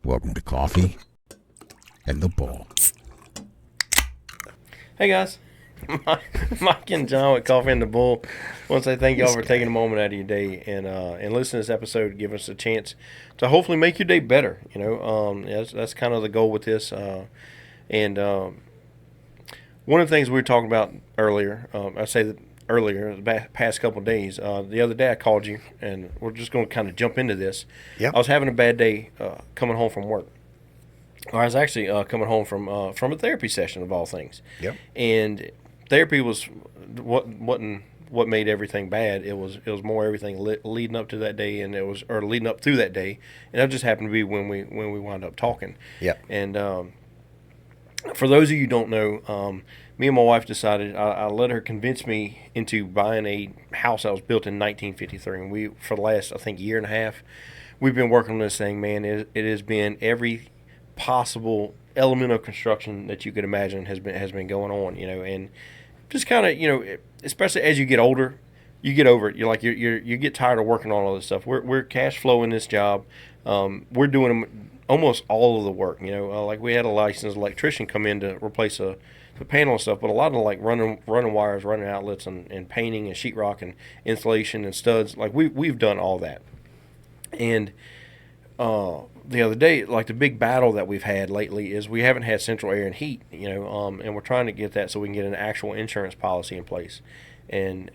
Welcome to Coffee and the Bull. Hey guys, Mike and John with Coffee and the Bull. I want to say thank y'all for taking a moment out of your day and listening to this episode. Give us a chance to hopefully make your day better. That's kind of the goal with this. One of the things we were talking about earlier, the past couple of days. The other day I called you, and we're just going to kind of jump into this. Yep. I was having a bad day coming home from work. I was actually coming home from a therapy session of all things. Yep. And therapy wasn't what made everything bad. It was more everything leading up to that day, or leading up through that day, and that just happened to be when we wound up talking. Yep. And for those of you who don't know, me and my wife decided I let her convince me into buying a house that was built in 1953, and we for the last I think year and a half we've been working on this thing. Man, it has been every possible element of construction that you could imagine has been going on, and just kind of, especially as you get older, you get over it. You get tired of working on all this stuff. We're cash flowing this job. We're doing almost all of the work. Like we had a licensed electrician come in to replace the panel and stuff, but a lot of like running wires, running outlets, and painting and sheetrock and insulation and studs. Like we've done all that. And the other day, like the big battle that we've had lately is we haven't had central air and heat, and we're trying to get that so we can get an actual insurance policy in place. And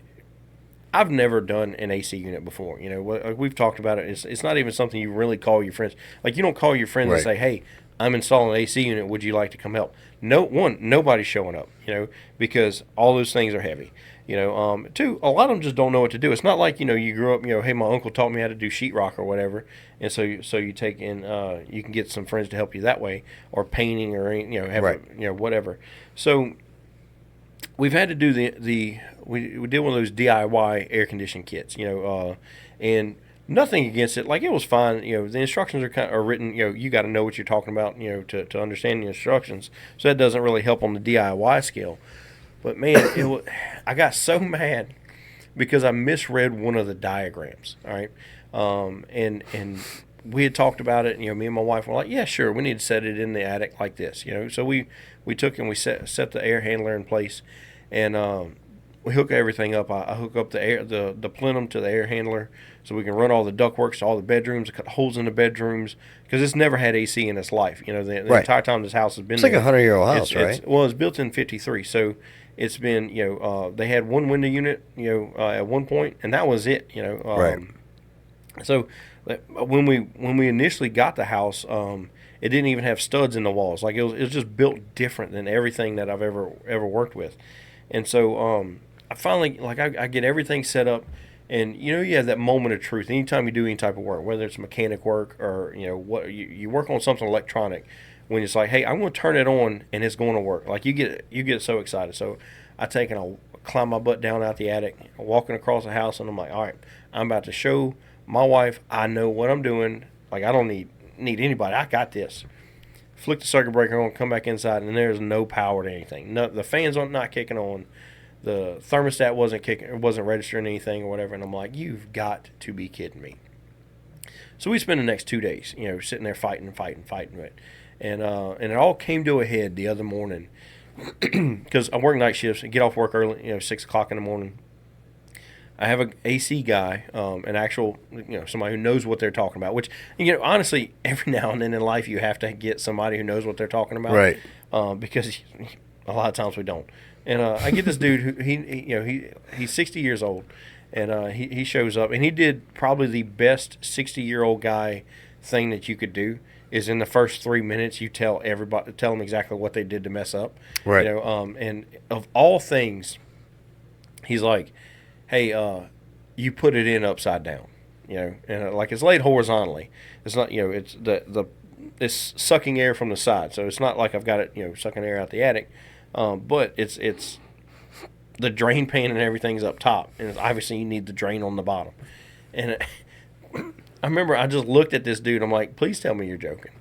I've never done an AC unit before. We've talked about it. It's not even something you really call your friends. Like you don't call your friends and say, "Hey, I'm installing an AC unit. Would you like to come help?" Nobody's showing up. Because all those things are heavy. Two, a lot of them just don't know what to do. It's not like, you grew up, hey, my uncle taught me how to do sheetrock or whatever. And so you take in, you can get some friends to help you that way, or painting or, whatever. So we've had to do we did one of those DIY air conditioning kits, and nothing against it. Like it was fine. The instructions are written, you got to know what you're talking about, to understand the instructions. So that doesn't really help on the DIY scale. But man, I got so mad because I misread one of the diagrams. All right, and we had talked about it. Me and my wife were like, "Yeah, sure, we need to set it in the attic like this." So we took and we set the air handler in place, and we hook everything up. I hook up the plenum to the air handler so we can run all the ductworks to all the bedrooms, cut holes in the bedrooms because it's never had AC in its life. The entire time this house has been. It's like a 100-year-old house, right? It's built in '53, so. It's been, they had one window unit, at one point, and that was it, Right. So when we initially got the house, it didn't even have studs in the walls. Like it was just built different than everything that I've ever worked with. And so I finally, I get everything set up, and you have that moment of truth. Anytime you do any type of work, whether it's mechanic work or what you work on something electronic. When it's like, hey, I'm going to turn it on and it's going to work. Like you get so excited. So I take and I climb my butt down out the attic, walking across the house, and I'm like, all right, I'm about to show my wife I know what I'm doing. Like I don't need anybody. I got this. Flick the circuit breaker on, come back inside, and there's no power to anything. No, the fans are not kicking on. The thermostat wasn't registering anything or whatever. And I'm like, you've got to be kidding me. So we spend the next 2 days, sitting there fighting. And it all came to a head the other morning because I work night shifts and get off work early, 6 o'clock in the morning. I have an AC guy, an actual, somebody who knows what they're talking about, which, honestly, every now and then in life you have to get somebody who knows what they're talking about. Right. Because a lot of times we don't. And I get this dude who, he's 60 years old, and he shows up, and he did probably the best 60-year-old guy thing that you could do. Is in the first 3 minutes you tell them exactly what they did to mess up. Right. And of all things, he's like, hey, you put it in upside down, and like it's laid horizontally. It's not, it's it's sucking air from the side, so it's not like I've got it, sucking air out the attic, but it's the drain pan and everything's up top, and obviously you need the drain on the bottom, and. I remember I just looked at this dude. I'm like, please tell me you're joking.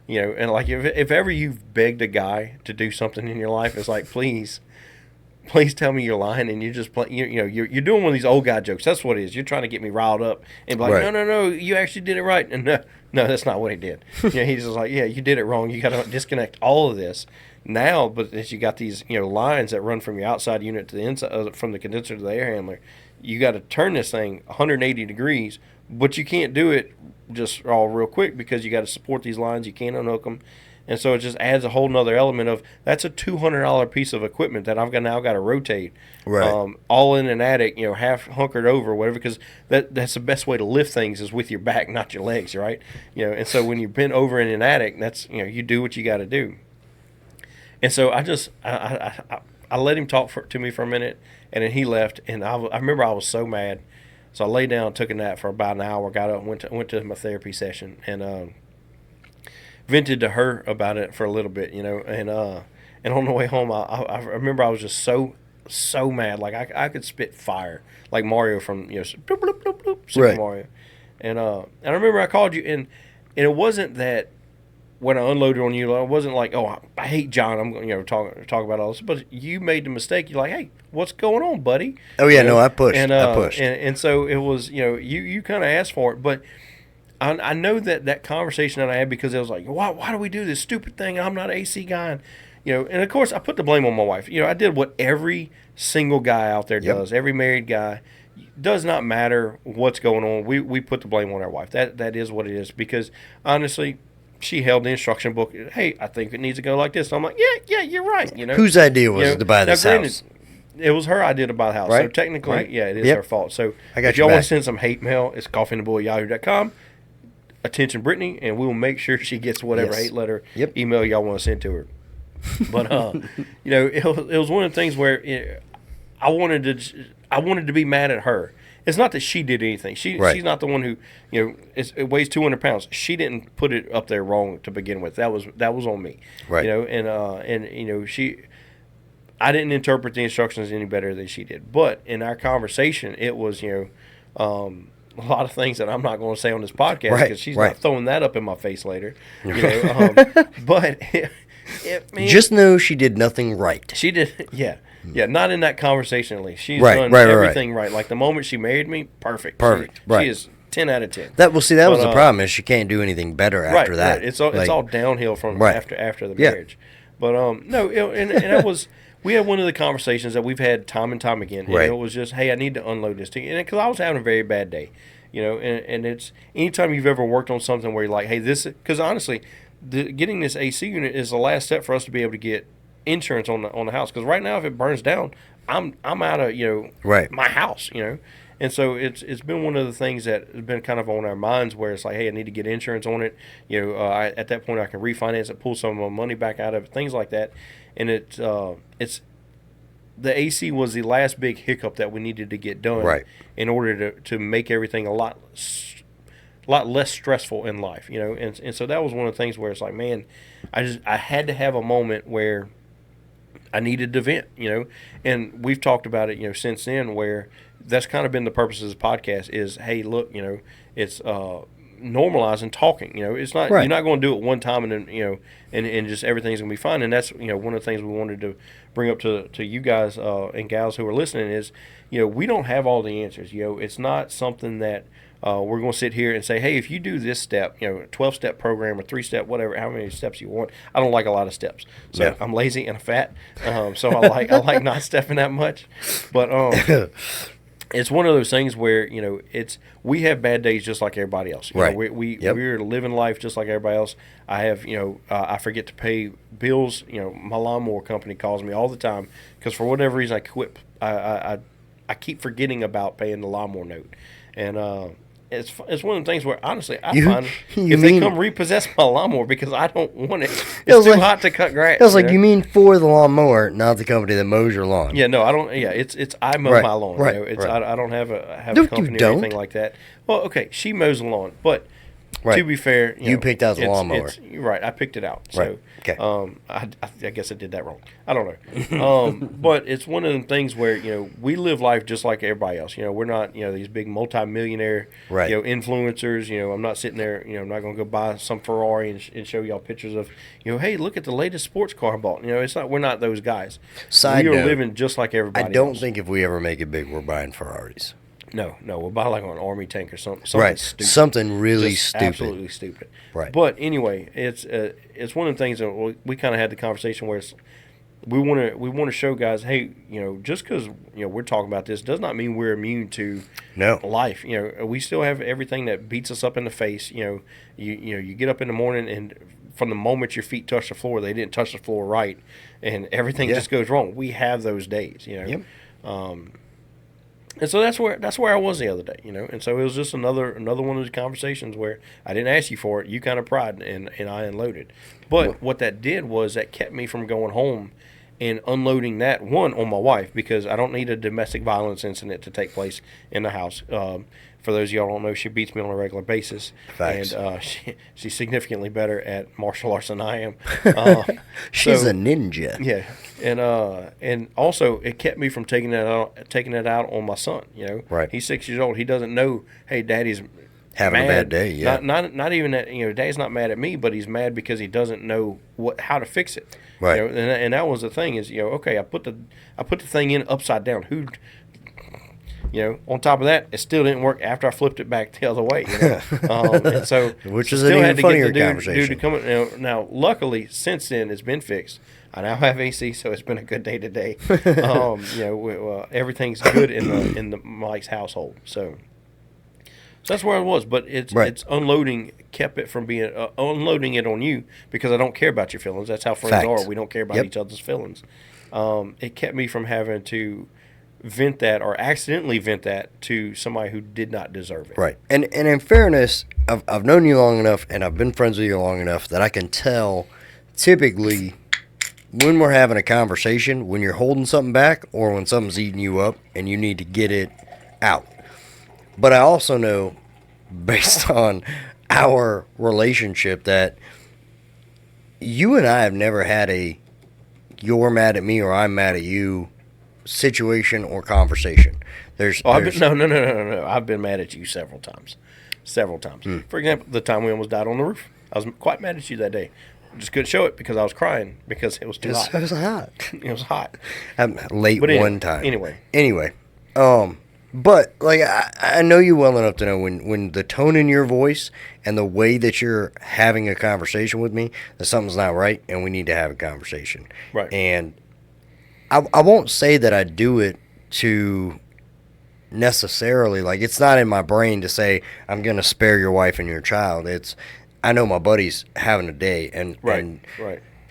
And like if ever you've begged a guy to do something in your life, it's like, please tell me you're lying, and you're just you're doing one of these old guy jokes. That's what it is. You're trying to get me riled up and be like, right. no, you actually did it right. And No, that's not what he did. He's just like, yeah, you did it wrong. You got to disconnect all of this now. But as you got these, lines that run from your outside unit to the inside, from the condenser to the air handler, you got to turn this thing 180 degrees. But you can't do it just all real quick because you got to support these lines. You can't unhook them. And so it just adds a whole nother element of that's a $200 piece of equipment that I've now got to rotate, right? All in an attic, half hunkered over, whatever. Because that's the best way to lift things is with your back, not your legs, right? And so when you've been over in an attic, that's you do what you got to do. And so I let him talk to me for a minute, and then he left. And I remember I was so mad, so I laid down, took a nap for about an hour, got up, went to my therapy session, and vented to her about it for a little bit, and on the way home, I remember I was just so mad, like I could spit fire, like Mario from bloop, bloop, bloop, bloop, Super right. Mario, and I remember I called you, and it wasn't that when I unloaded on you, it wasn't like, oh, I hate John, I'm going to talk about all this, but you made the mistake. You're like, hey, what's going on, buddy? Oh yeah, no, I pushed, and so it was, you kind of asked for it, but I know that conversation that I had because it was like, why do we do this stupid thing? I'm not an AC guy. And of course I put the blame on my wife. I did what every single guy out there does, every married guy. Does not matter what's going on. We put the blame on our wife. That is what it is because honestly, she held the instruction book. Hey, I think it needs to go like this. So I'm like, yeah, you're right. Whose idea was it to buy this house? It was her idea to buy the house. Right. So technically, right. Yeah, it is her fault. So if y'all want to send some hate mail, it's coffeeandthebull@yahoo.com. Attention Brittany, and we will make sure she gets whatever hate letter email y'all want to send to her. But it was one of the things where I wanted to be mad at her. It's not that she did anything. She's not the one who it weighs 200 pounds. She didn't put it up there wrong to begin with. That was on me. Right. I didn't interpret the instructions any better than she did. But in our conversation, it was a lot of things that I'm not going to say on this podcast because she's not throwing that up in my face later. But just know she did nothing right. She did, yeah, not in that conversation at least. She's done everything right. Like the moment she married me, perfect. She is 10 out of 10. That was the problem is she can't do anything better after that. Right. It's all downhill from after the marriage. But no, and that was. We had one of the conversations that we've had time and time again. And it was just, hey, I need to unload this thing. And because I was having a very bad day, and it's anytime you've ever worked on something where you're like, hey, because honestly, getting this AC unit is the last step for us to be able to get insurance on the house. Because right now, if it burns down, I'm out of my house, And so it's been one of the things that has been kind of on our minds where it's like, hey, I need to get insurance on it. At that point I can refinance it, pull some of my money back out of it, things like that. And it's the AC was the last big hiccup that we needed to get done in order to make everything a lot less stressful in life, And so that was one of the things where it's like, man, I had to have a moment where I needed to vent, And we've talked about it, since then, where that's kind of been the purpose of this podcast is, hey, look, it's normalizing talking. It's not you're not going to do it one time and then and just everything's going to be fine. And that's one of the things we wanted to bring up to you guys and gals who are listening is we don't have all the answers. It's not something that we're going to sit here and say, hey, if you do this step, 12-step program or 3-step, whatever, how many steps you want. I don't like a lot of steps, so I'm lazy and fat, so I like not stepping that much, but it's one of those things where we have bad days just like everybody else. We're living life just like everybody else. I have I forget to pay bills. My lawnmower company calls me all the time because for whatever reason I quit. I keep forgetting about paying the lawnmower note, and it's one of the things where honestly I find if they come repossess my lawnmower because I don't want it, it's too hot to cut grass. It was like you mean for the lawnmower, not the company that mows your lawn. Yeah, no, I don't. Yeah, it's I mow my lawn. I don't have a company or anything like that. Well, okay, she mows the lawn, but to be fair, you picked out the lawnmower. Right, I picked it out. So okay. I guess I did that wrong. I don't know. But it's one of the things where we live life just like everybody else. We're not these big multi-millionaire influencers. I'm not sitting there. I'm not going to go buy some Ferrari and show y'all pictures of hey, look at the latest sports car I bought. It's not. We're not those guys. Side we are note, living just like everybody. I don't else. think if we ever make it big, we're buying Ferraris. No, we'll buy like an army tank or something Right. stupid. Something really Just stupid. absolutely stupid. Right. But anyway, it's one of the things that we kind of had the conversation where we want to show guys, hey, just because we're talking about this does not mean we're immune to No. life. We still have everything that beats us up in the face. You get up in the morning and from the moment your feet touch the floor, they didn't touch the floor right, and everything just goes wrong. We have those days. Yep. And so that's where I was the other day, And so it was just another one of those conversations where I didn't ask you for it. You kind of pried, and I unloaded. But what that did was that kept me from going home and unloading that, one, on my wife, because I don't need a domestic violence incident to take place in the house. For those of y'all who don't know, she beats me on a regular basis. Facts. And she's significantly better at martial arts than I am. She's a ninja. Yeah, and also it kept me from taking it out on my son. Right. He's 6 years old. He doesn't know, hey, Daddy's Having mad. a bad day. Yeah. Not even that. Daddy's not mad at me, but he's mad because he doesn't know how to fix it. Right. And that was the thing is, okay, I put the thing in upside down. On top of that, it still didn't work after I flipped it back the other way. And so Which is still an had even to get funnier the conversation. dude to come in. Now, luckily, since then, it's been fixed. I now have AC, so it's been a good day today. Everything's good in the Mike's household. So that's where I was. But it's unloading kept it from being unloading it on you because I don't care about your feelings. That's how friends Facts. are. We don't care about each other's feelings. It kept me from having to vent that or accidentally vent that to somebody who did not deserve it. Right. And in fairness, I've known you long enough and I've been friends with you long enough that I can tell typically when we're having a conversation, when you're holding something back or when something's eating you up and you need to get it out. But I also know, based on our relationship, that you and I have never had a you're mad at me or I'm mad at you situation or conversation. No. I've been mad at you several times. For example, the time we almost died on the roof. I was quite mad at you that day. Just couldn't show it because I was crying because it was too hot. It was hot. It was hot. I'm late one time. Anyway. But like I know you well enough to know when the tone in your voice and the way that you're having a conversation with me, that something's not right and we need to have a conversation. Right. And I won't say that I do it to necessarily, like, it's not in my brain to say I'm going to spare your wife and your child. It's, I know my buddy's having a day and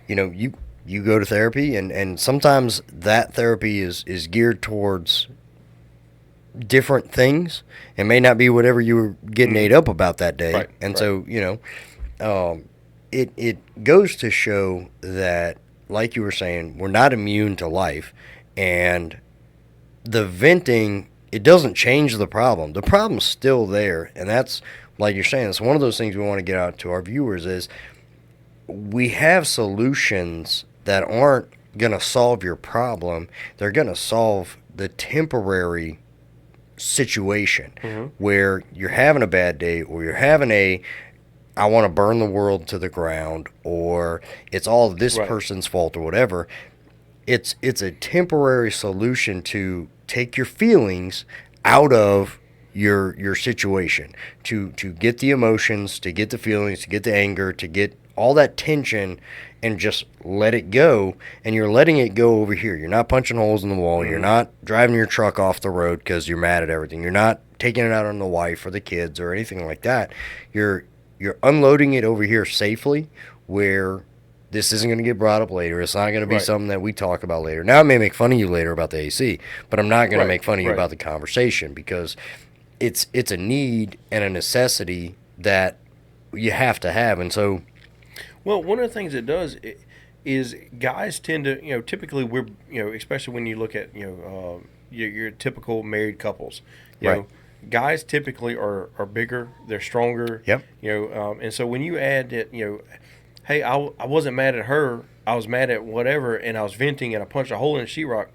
you go to therapy and sometimes that therapy is geared towards different things. It may not be whatever you were getting ate up about that day. Right. And so, it goes to show that, like you were saying, we're not immune to life, and the venting, it doesn't change the problem. The problem's still there, and that's, like you're saying, it's one of those things we want to get out to our viewers is we have solutions that aren't going to solve your problem. They're going to solve the temporary situation where you're having a bad day or you're having I want to burn the world to the ground, or it's all this person's fault or whatever. It's a temporary solution to take your feelings out of your situation, to get the emotions, to get the feelings, to get the anger, to get all that tension and just let it go. And you're letting it go over here. You're not punching holes in the wall. You're not driving your truck off the road because you're mad at everything. You're not taking it out on the wife or the kids or anything like that. You're unloading it over here safely where this isn't going to get brought up later. It's not going to be something that we talk about later. Now, I may make fun of you later about the AC, but I'm not going to make fun of you about the conversation because it's a need and a necessity that you have to have. And so, well, one of the things it does is guys tend to, typically we're, especially when you look at, your typical married couples, you know, guys typically are bigger, they're stronger. Yep. And so when you add that, hey, I wasn't mad at her, I was mad at whatever, and I was venting and I punched a hole in the sheetrock.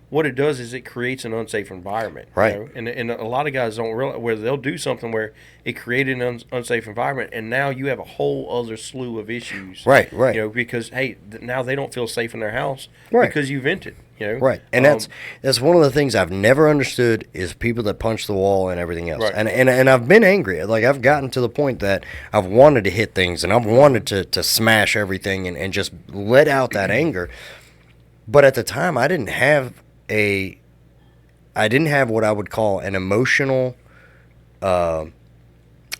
what it does is it creates an unsafe environment. Right. You know? And a lot of guys don't realize where they'll do something where it created an unsafe environment, and now you have a whole other slew of issues. Right. You know, because hey, now they don't feel safe in their house Right. because you vented. You know. Right, and that's one of the things I've never understood is people that punch the wall and everything else. Right. And I've been angry. Like, I've gotten to the point that I've wanted to hit things and I've wanted to smash everything and just let out that anger. But at the time, I didn't have what I would call an emotional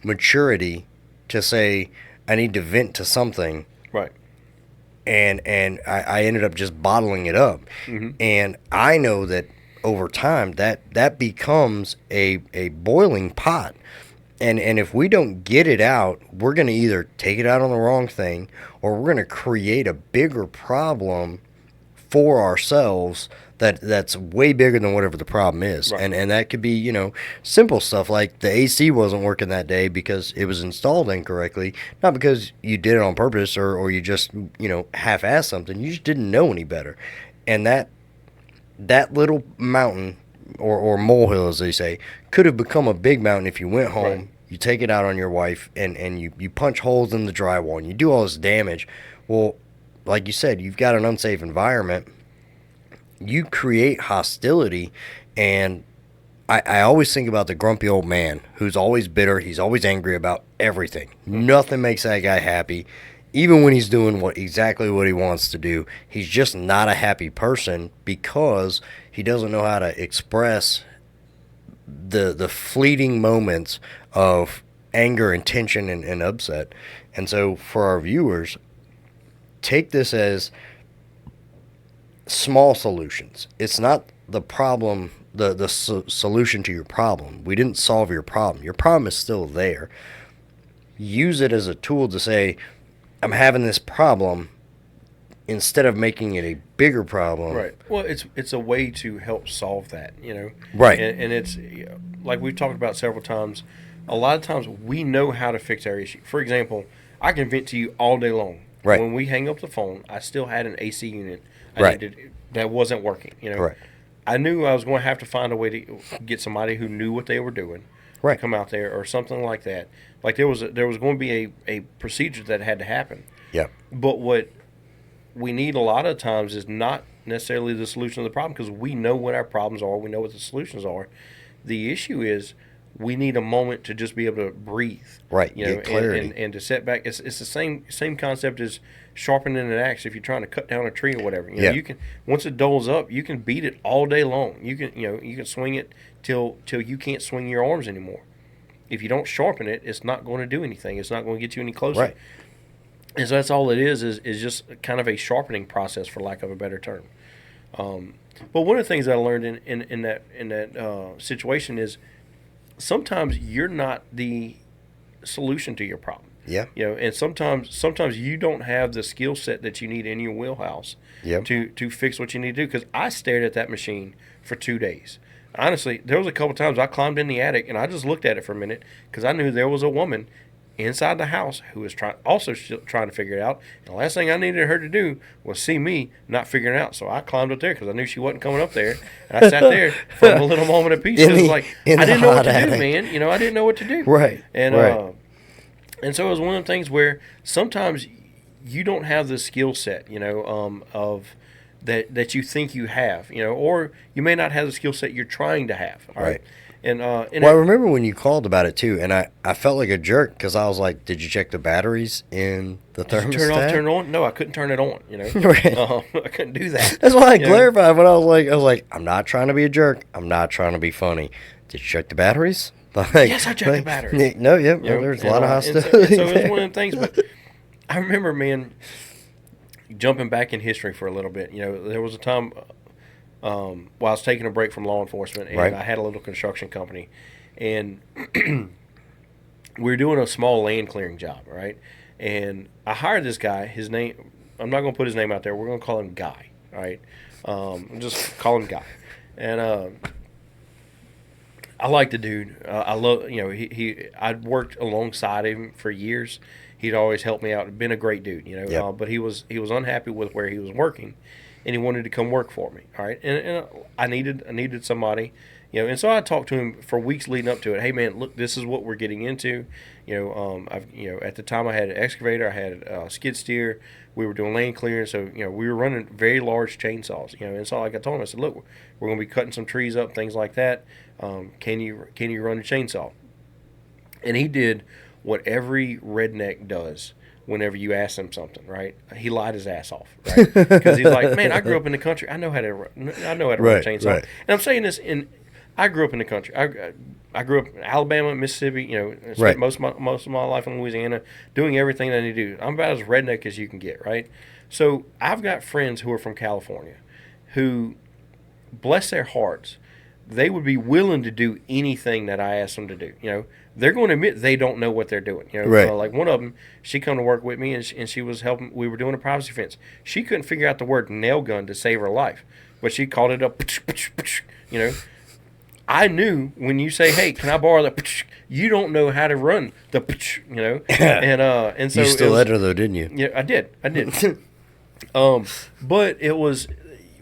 maturity to say I need to vent to something. Right. And I ended up just bottling it up. Mm-hmm. And I know that over time that becomes a boiling pot. And if we don't get it out, we're going to either take it out on the wrong thing or we're going to create a bigger problem for ourselves that's way bigger than whatever the problem is. Right. And that could be, you know, simple stuff like the AC wasn't working that day because it was installed incorrectly, not because you did it on purpose or you just, you know, half-assed something. You just didn't know any better. And that little mountain or molehill, as they say, could have become a big mountain if you went home, Right. you take it out on your wife, and you punch holes in the drywall and you do all this damage. Well, like you said, you've got an unsafe environment. You create hostility, and I always think about the grumpy old man who's always bitter. He's always angry about everything. Nothing makes that guy happy. Even when he's doing exactly what he wants to do, he's just not a happy person because he doesn't know how to express the fleeting moments of anger and tension and upset. And so for our viewers, take this as small solutions. It's not the problem, the solution to your problem. We didn't solve your problem. Your problem is still there. Use it as a tool to say, I'm having this problem, instead of making it a bigger problem. Right. Well, it's a way to help solve that, you know. Right. And it's like we've talked about several times. A lot of times we know how to fix our issue. For example, I can vent to you all day long. Right. When we hang up the phone, I still had an AC unit Right. that wasn't working, you know. Right. I knew I was going to have to find a way to get somebody who knew what they were doing Right. to come out there or something like that. Like there was going to be a procedure that had to happen. Yeah. But what we need a lot of times is not necessarily the solution to the problem, because we know what our problems are. We know what the solutions are. The issue is we need a moment to just be able to breathe. Right. You know, Get clarity. and to set back. It's the same concept as sharpening an axe. If you're trying to cut down a tree or whatever, you know, Yeah. you can, once it dulls up, you can beat it all day long. You can swing it till you can't swing your arms anymore. If you don't sharpen it, it's not going to do anything. It's not going to get you any closer. Right. And so that's all it is just kind of a sharpening process, for lack of a better term. But one of the things I learned in that situation is sometimes you're not the solution to your problem. Yeah. You know, and sometimes you don't have the skill set that you need in your wheelhouse Yep. to fix what you need to do. Because I stared at that machine for 2 days. Honestly, there was a couple times I climbed in the attic and I just looked at it for a minute because I knew there was a woman inside the house who was trying to figure it out. And the last thing I needed her to do was see me not figuring it out. So I climbed up there because I knew she wasn't coming up there. And I sat there for a little moment of peace. It was like, I didn't know what to do, man. You know, I didn't know what to do. Right. And Right. and so it was one of the things where sometimes you don't have the skill set, you know, of that you think you have, you know, or you may not have the skill set you're trying to have. All right. Right. And Well, I remember when you called about it too, and I felt like a jerk because I was like, "Did you check the batteries in the thermostat?" turn it off, turn it on. No, I couldn't turn it on. You know, Right. I couldn't do that. That's why I You know? clarified when I was like, "I'm not trying to be a jerk. I'm not trying to be funny. Did you check the batteries?" Like, Yes, I checked the batteries. No, yeah, You know, there's a lot of and hostility. so it's one of the things. But I remember, man, jumping back in history for a little bit. You know, there was a time while I was taking a break from law enforcement, and Right. I had a little construction company, and we were doing a small land clearing job, right? And I hired this guy. His name, I'm not going to put his name out there. We're going to call him Guy, right? Just call him Guy. And I like the dude. I love, you know, I'd worked alongside him for years. He'd always helped me out. Been a great dude, you know. Yep. But he was unhappy with where he was working, and he wanted to come work for me. All right, and I needed somebody, and so I talked to him for weeks leading up to it. Hey man, look, this is what we're getting into. At the time I had an excavator, I had a skid steer. We were doing land clearing, so we were running very large chainsaws. And so like I told him, I said, look, we're going to be cutting some trees up, things like that. Can you run a chainsaw? And he did what every redneck does whenever you ask him something, right? He lied his ass off, right? Because he's like, man, I grew up in the country. I know how to run a chainsaw. Right. And I'm saying this I grew up in the country. I grew up in Alabama, Mississippi. Spent Right. most of my life in Louisiana, doing everything that I need to do. I'm about as redneck as you can get, right? So I've got friends who are from California, who, bless their hearts, they would be willing to do anything that I ask them to do. They're going to admit they don't know what they're doing. Right. Like one of them, she come to work with me and she was helping. We were doing a privacy fence. She couldn't figure out the word nail gun to save her life, but she called it a. I knew when you say, "Hey, can I borrow the?" You don't know how to run the, and so you still let her though, didn't you? Yeah, I did. But it was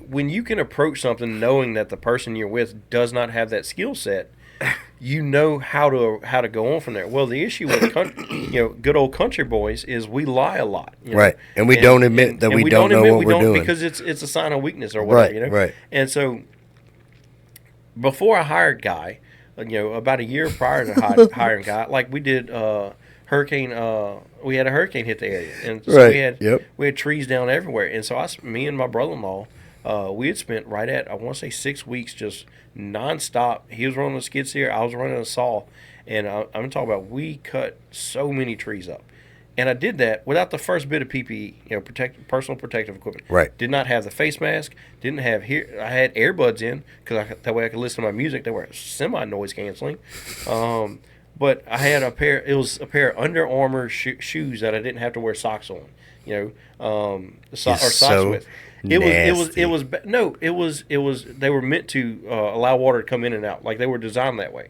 when you can approach something knowing that the person you're with does not have that skill set, you know how to go on from there. Well, the issue with good old country boys is we lie a lot, right? And we don't admit that we don't know what we're doing because it's a sign of weakness or whatever, Right. And so before I hired Guy, about a year prior to hiring Guy, like we did hurricane. We had a hurricane hit the area, and so we had trees down everywhere. And so me and my brother-in-law, we had spent right at, I want to say 6 weeks just nonstop. He was running a skid steer, I was running a saw, and I'm talking about we cut so many trees up. And I did that without the first bit of PPE, personal protective equipment. Right. Did not have the face mask. Didn't have I had earbuds in because that way I could listen to my music. They were semi noise canceling. But I had a pair. It was a pair of Under Armour shoes that I didn't have to wear socks on. Socks with. It was. They were meant to allow water to come in and out. Like they were designed that way.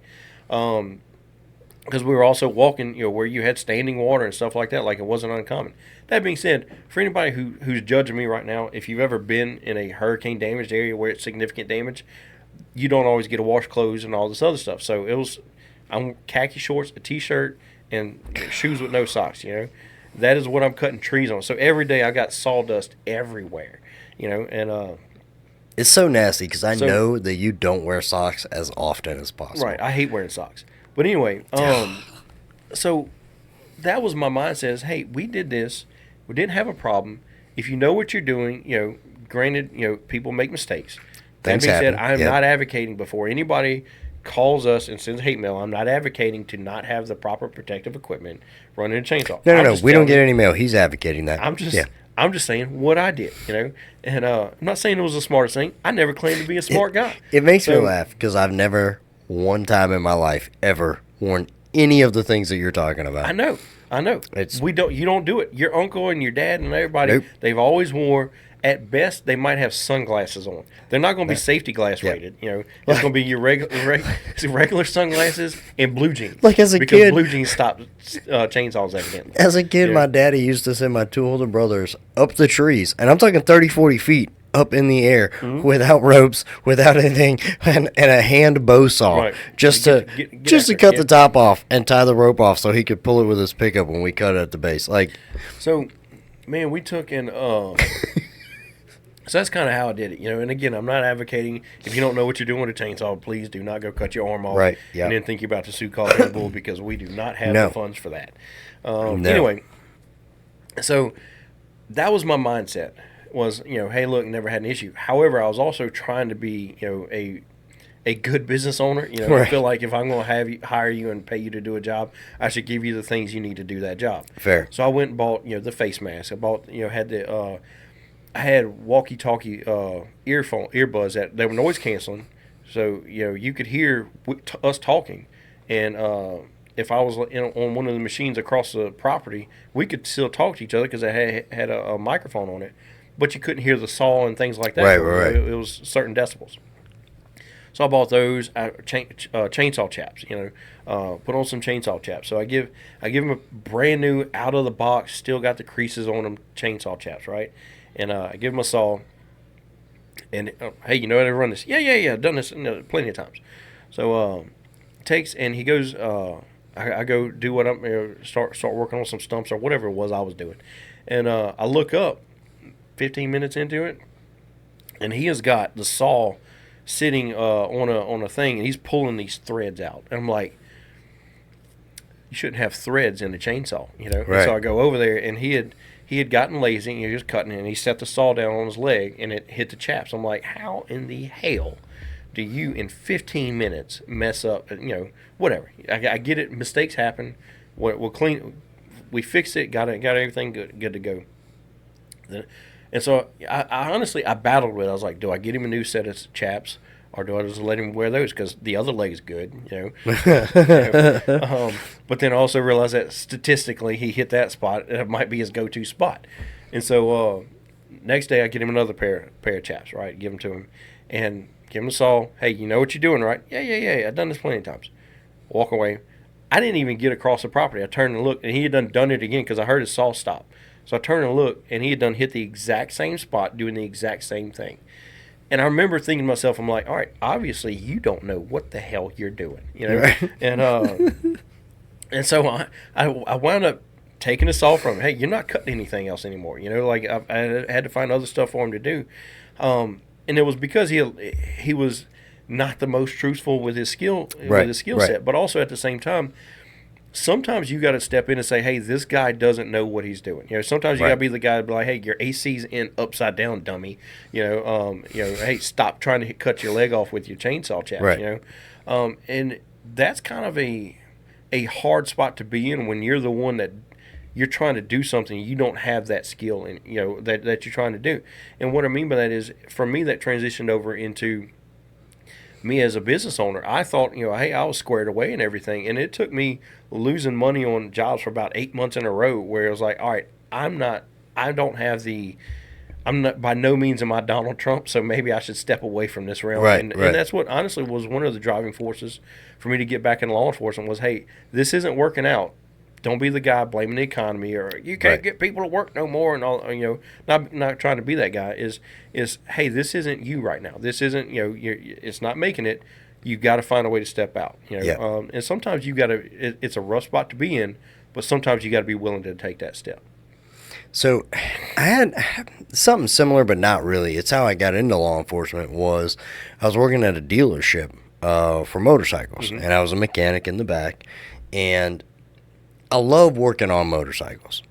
Because we were also walking, where you had standing water and stuff like that, like it wasn't uncommon. That being said, for anybody who's judging me right now, if you've ever been in a hurricane damaged area where it's significant damage, you don't always get to wash clothes and all this other stuff. So I'm khaki shorts, a t-shirt, and shoes with no socks. That is what I'm cutting trees on. So every day I got sawdust everywhere. And it's so nasty because I know that you don't wear socks as often as possible. Right, I hate wearing socks. But anyway, so that was my mindset is, hey, we did this. We didn't have a problem. If you know what you're doing, granted, people make mistakes. That being said, I'm not advocating before anybody calls us and sends hate mail. I'm not advocating to not have the proper protective equipment running a chainsaw. No. We don't get any mail. He's advocating that. I'm just saying what I did, And I'm not saying it was the smartest thing. I never claimed to be a smart guy. It makes me laugh because I've never one time in my life ever worn any of the things that you're talking about. I know. You don't do it. Your uncle and your dad and everybody, they've always wore, at best, they might have sunglasses on. They're not going to be safety glass rated. It's going to be your regular sunglasses and blue jeans. Like as a kid. Because blue jeans stop chainsaws evidently. As a kid, my daddy used to send my two older brothers up the trees. And I'm talking 30, 40 feet. Up in the air without ropes, without anything, and a hand bow saw just to cut the top off and tie the rope off so he could pull it with his pickup when we cut it at the base. So, man, we took in. So that's kind of how I did it, And again, I'm not advocating if you don't know what you're doing with a chainsaw, please do not go cut your arm off, and then think you're about to sue Coffee&theBull because we do not have the funds for that. Anyway, so that was my mindset. Was, hey, look, never had an issue. However, I was also trying to be, a good business owner. I feel like if I'm going to hire you and pay you to do a job, I should give you the things you need to do that job. Fair. So I went and bought, the face mask. I bought, I had walkie-talkie earbuds that they were noise canceling, so you could hear us talking, and if I was on one of the machines across the property, we could still talk to each other because I had a microphone on it. But you couldn't hear the saw and things like that. Right. It was certain decibels. So I bought those chainsaw chaps. Put on some chainsaw chaps. So I give them a brand new out of the box, still got the creases on them chainsaw chaps, right? And I give them a saw, And hey, you know how to run this? Yeah. I've done this plenty of times. So takes and he goes. I go do what I'm start working on some stumps or whatever it was I was doing, and I look up 15 minutes into it, and he has got the saw sitting on a thing, and he's pulling these threads out. And I'm like, you shouldn't have threads in the chainsaw, you know. Right. And so I go over there, and he had gotten lazy, and he was cutting it, and he set the saw down on his leg, and it hit the chaps. I'm like, how in the hell do you in 15 minutes mess up? You know, whatever. I get it. Mistakes happen. We'll clean. We fixed it. Got everything good to go. And so I honestly battled with it. I was like, do I get him a new set of chaps, or do I just let him wear those because the other leg is good, you know? But then I also realized that statistically he hit that spot. It might be his go-to spot. And so next day I get him another pair of chaps, right? Give them to him and give him a saw. Hey, you know what you're doing, right? Yeah. I've done this plenty of times. Walk away. I didn't even get across the property. I turned and looked, and he had done it again because I heard his saw stop. So I turned and looked, and he had hit the exact same spot doing the exact same thing. And I remember thinking to myself, I'm like, all right, obviously you don't know what the hell you're doing, you know? Right. And so I wound up taking the saw from him. Hey, you're not cutting anything else anymore, you know? Like I had to find other stuff for him to do. And it was because he was not the most truthful with his skill set, but also at the same time, sometimes you got to step in and say, hey, this guy doesn't know what he's doing. You know, sometimes you got to be the guy to be like, hey, your AC's in upside down, dummy. Hey, stop trying to cut your leg off with your chainsaw chaps. Right. You know, and that's kind of a hard spot to be in when you're the one that you're trying to do something, you don't have that skill in, you know, that you're trying to do. And what I mean by that is, for me, that transitioned over into me as a business owner. I thought, you know, hey, I was squared away and everything, and it took me losing money on jobs for about 8 months in a row, where it was like, all right, I'm not by no means am I Donald Trump, so maybe I should step away from this realm. Right, and that's what honestly was one of the driving forces for me to get back in law enforcement was, hey, this isn't working out. Don't be the guy blaming the economy or you can't get people to work no more and all. You know, not trying to be that guy. Is hey, this isn't you right now. This isn't, you know, it's not making it. You got to find a way to step out. You know, and sometimes you got to. It's a rough spot to be in, but sometimes you got to be willing to take that step. So, I had something similar, but not really. It's how I got into law enforcement. Was I was working at a dealership for motorcycles, and I was a mechanic in the back, and I love working on motorcycles.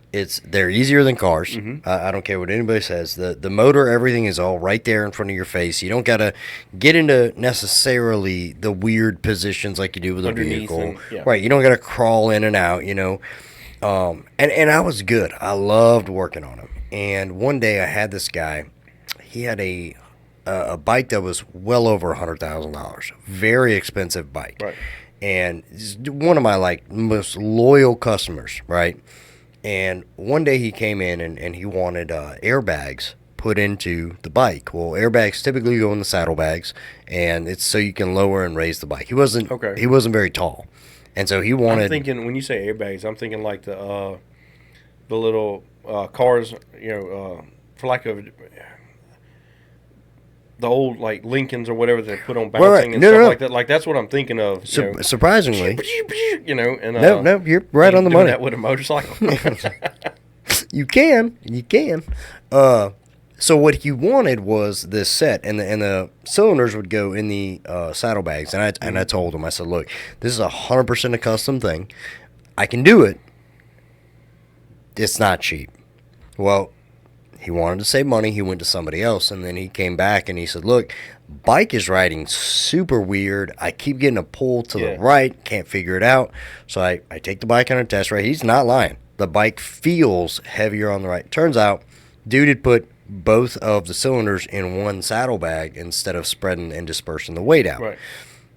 They're easier than cars. I don't care what anybody says. The motor, everything is all right there in front of your face. You don't got to get into necessarily the weird positions like you do with a vehicle. Right, you don't got to crawl in and out, you know. And I was good. I loved working on them. And one day I had this guy. He had a bike that was well over $100,000. Very expensive bike. Right. And he's one of my most loyal customers, right? And one day he came in and he wanted airbags put into the bike. Well, airbags typically go in the saddlebags, and it's so you can lower and raise the bike. He wasn't very tall, and so he wanted. I'm thinking when you say airbags, I'm thinking like the little cars, you know, for lack of the old like Lincolns or whatever they put on bouncing and stuff like that. Like that's what I'm thinking of. Surprisingly, you know, and no, you're right on the money. That with a motorcycle. You can. So what he wanted was this set, and the cylinders would go in the saddlebags. And I told him, I said, look, this is 100% a custom thing. I can do it. It's not cheap. Well, he wanted to save money. He went to somebody else, and then he came back and he said, look, bike is riding super weird. I keep getting a pull to the right. Can't figure it out. So I take the bike on a test ride. He's not lying. The bike feels heavier on the right. Turns out, dude had put both of the cylinders in one saddlebag instead of spreading and dispersing the weight out. Right.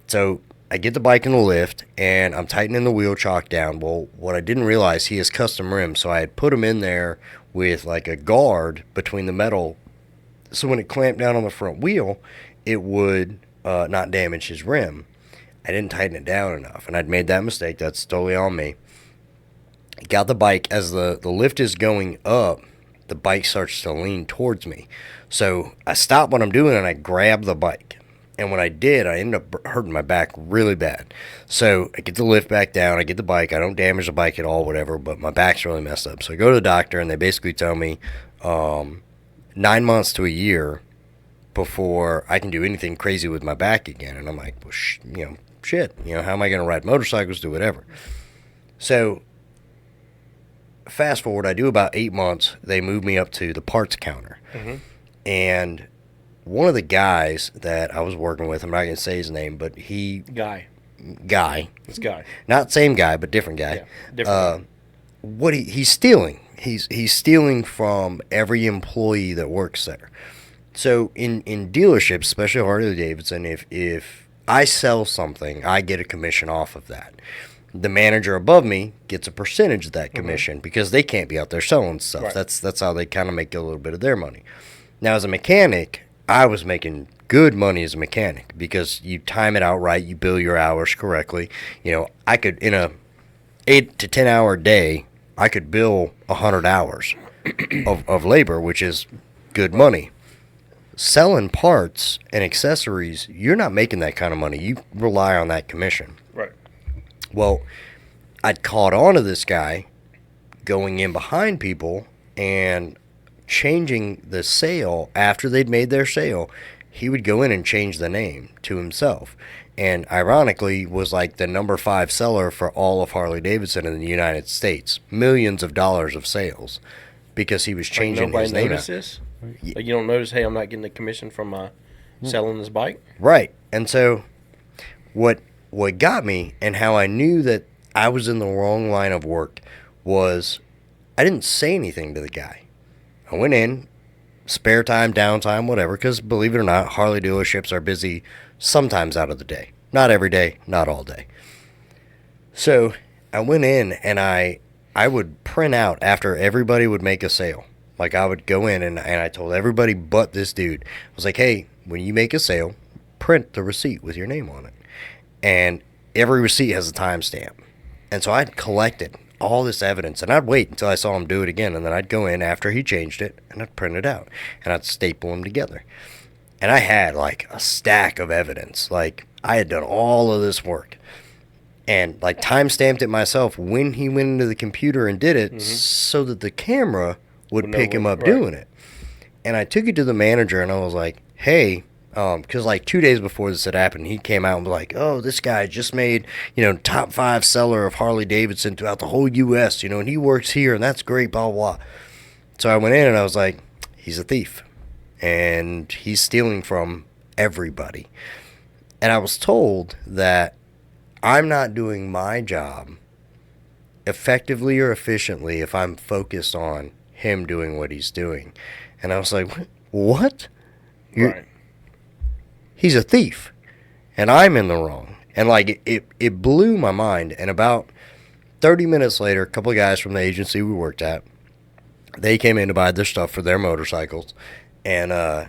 So I get the bike in the lift, and I'm tightening the wheel chock down. Well, what I didn't realize, he has custom rims, so I had put them in there with like a guard between the metal, so when it clamped down on the front wheel, it would not damage his rim. I didn't tighten it down enough, and I'd made that mistake. That's totally on me. Got the bike as the lift is going up. the bike starts to lean towards me. So I stop what I'm doing and I grab the bike. And when I did, I ended up hurting my back really bad. So I get the lift back down, I get the bike, I don't damage the bike at all, whatever, but my back's really messed up. So I go to the doctor and they basically tell me 9 months to a year before I can do anything crazy with my back again. And I'm like, well, shit, how am I going to ride motorcycles, do whatever? So fast forward, I do about 8 months. They move me up to the parts counter. Mm-hmm. And one of the guys that I was working with, I'm not going to say his name, but Guy. It's Guy. Not same guy, but different guy. Yeah, different guy. He's stealing. He's stealing from every employee that works there. So in dealerships, especially Harley-Davidson, if I sell something, I get a commission off of that. The manager above me gets a percentage of that commission because they can't be out there selling stuff. Right. That's how they kind of make a little bit of their money. Now, as a mechanic, I was making good money as a mechanic because you time it out right, you bill your hours correctly. I could, in a 8 to 10 hour day, I could bill 100 hours of labor, which is good money. Selling parts and accessories, you're not making that kind of money. You rely on that commission. Right. Well, I'd caught on to this guy going in behind people and changing the sale after they'd made their sale. He would go in and change the name to himself. And ironically was like the number 5 seller for all of Harley-Davidson in the United States. Millions of dollars of sales because he was changing his name. Nobody noticed this? Like you don't notice, hey, I'm not getting the commission from selling this bike? Right. And so what got me and how I knew that I was in the wrong line of work was I didn't say anything to the guy. I went in, spare time, downtime, whatever, because believe it or not, Harley dealerships are busy sometimes out of the day. Not every day, not all day. So I went in and I would print out after everybody would make a sale. Like I would go in and I told everybody but this dude. I was like, hey, when you make a sale, print the receipt with your name on it. And every receipt has a timestamp. And so I'd collected all this evidence, and I'd wait until I saw him do it again, and then I'd go in after he changed it, and I'd print it out, and I'd staple them together. And I had, like, a stack of evidence. Like, I had done all of this work. And, like, time-stamped it myself when he went into the computer and did it so that the camera would pick him up doing it. And I took it to the manager, and I was like, hey, because like 2 days before this had happened, he came out and was like, oh, this guy just made, top 5 seller of Harley-Davidson throughout the whole U.S., and he works here, and that's great, blah, blah, blah. So I went in, and I was like, he's a thief, and he's stealing from everybody. And I was told that I'm not doing my job effectively or efficiently if I'm focused on him doing what he's doing. And I was like, what? Right. He's a thief, and I'm in the wrong. And, like, it blew my mind. And about 30 minutes later, a couple of guys from the agency we worked at, they came in to buy their stuff for their motorcycles. And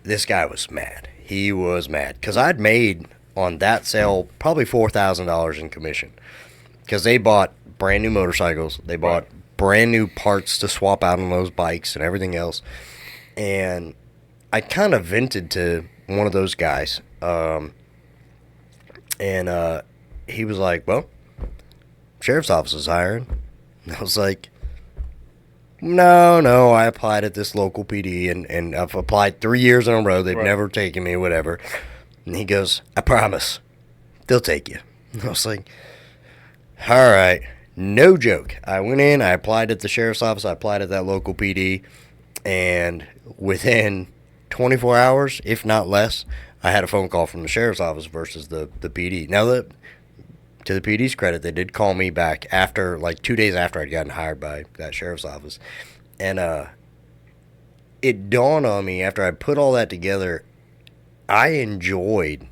this guy was mad. He was mad. Because I'd made on that sale probably $4,000 in commission. Because they bought brand new motorcycles. They bought brand new parts to swap out on those bikes and everything else. And I kind of vented to one of those guys, and he was like, well, sheriff's office is hiring. And I was like, no, I applied at this local PD, and I've applied 3 years in a row. They've never taken me, whatever. And he goes, I promise, they'll take you. And I was like, all right, no joke. I went in, I applied at the sheriff's office, I applied at that local PD, and within 24 hours, if not less, I had a phone call from the sheriff's office versus the PD. Now, to the PD's credit, they did call me back after, like 2 days after I'd gotten hired by that sheriff's office. And it dawned on me after I put all that together, I enjoyed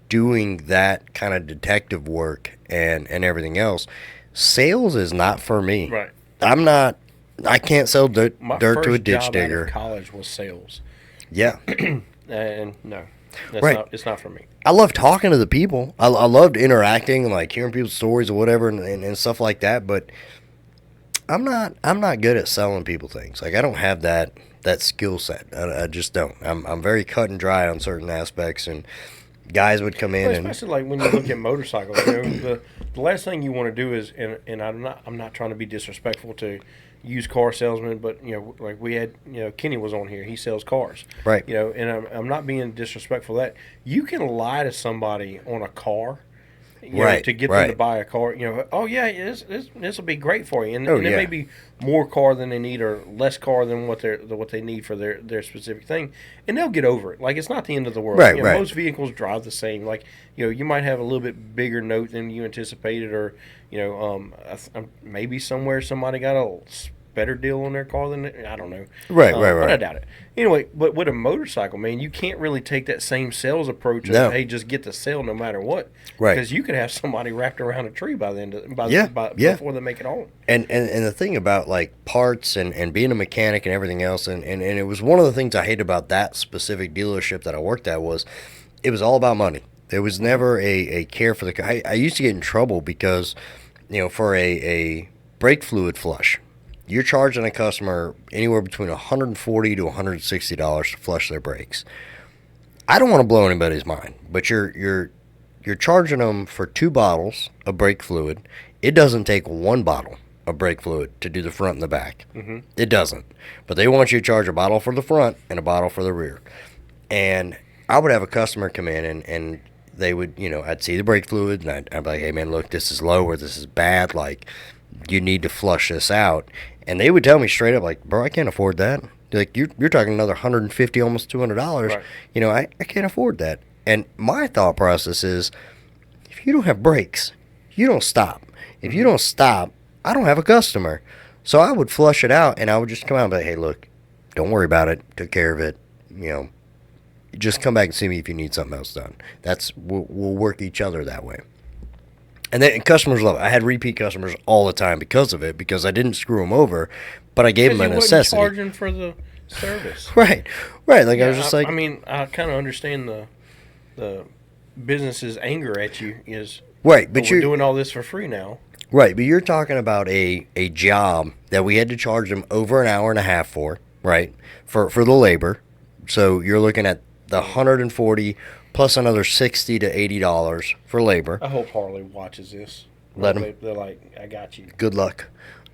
doing that kind of detective work and everything else. Sales is not for me. Right. I can't sell dirt to a ditch digger. My first job out of college was sales. Yeah. And no, it's not for me. I love talking to the people. I loved interacting, like hearing people's stories or whatever and stuff like that. But I'm not good at selling people things. Like I don't have that skill set. I just don't. I'm very cut and dry on certain aspects, and guys would come in Well, especially like when you look at motorcycles, the last thing you want to do is, and I'm not trying to be disrespectful to used car salesmen, but like we had, Kenny was on here. He sells cars, right. And I'm not being disrespectful. That you can lie to somebody on a car. Right, to get right. them to buy a car, oh yeah, this will be great for you, and it yeah. may be more car than they need or less car than what they need for their specific thing, and they'll get over it. Like it's not the end of the world. Right, right. Most vehicles drive the same. Like you might have a little bit bigger note than you anticipated, or maybe somewhere somebody got a better deal on their car than I don't know. Right. But I doubt it. Anyway, but with a motorcycle, man, you can't really take that same sales approach of, No. hey, just get the sale no matter what. Right. Because you could have somebody wrapped around a tree by the end of, Yeah. before they make it home. And the thing about like parts and being a mechanic and everything else, and it was one of the things I hated about that specific dealership that I worked at was it was all about money. There was never a care for the car. I used to get in trouble because, for a brake fluid flush, you're charging a customer anywhere between $140 to $160 to flush their brakes. I don't want to blow anybody's mind, but you're charging them for 2 bottles of brake fluid. It doesn't take 1 bottle of brake fluid to do the front and the back. Mm-hmm. It doesn't. But they want you to charge a bottle for the front and a bottle for the rear. And I would have a customer come in and they would, I'd see the brake fluid and I'd be like, hey man, look, this is low or this is bad. Like, you need to flush this out. And they would tell me straight up, like, bro, I can't afford that. Like, you're talking another $150, almost $200. Right. I can't afford that. And my thought process is, if you don't have brakes, you don't stop. If you don't stop, I don't have a customer. So I would flush it out, and I would just come out and be like, hey, look, don't worry about it. Took care of it. Just come back and see me if you need something else done. We'll work each other that way. And then customers love it. I had repeat customers all the time because of it, because I didn't screw them over, but I gave them a necessity. Charging for the service. Right. Like, Yeah, I was just like... I mean, I kind of understand the business's anger at you is... Right, but we're doing all this for free now. Right, but you're talking about a job that we had to charge them over an hour and a half for, right, for the labor. So you're looking at the $140 plus another $60 to $80 for labor. I hope Harley watches this. Let him. They're like, I got you. Good luck.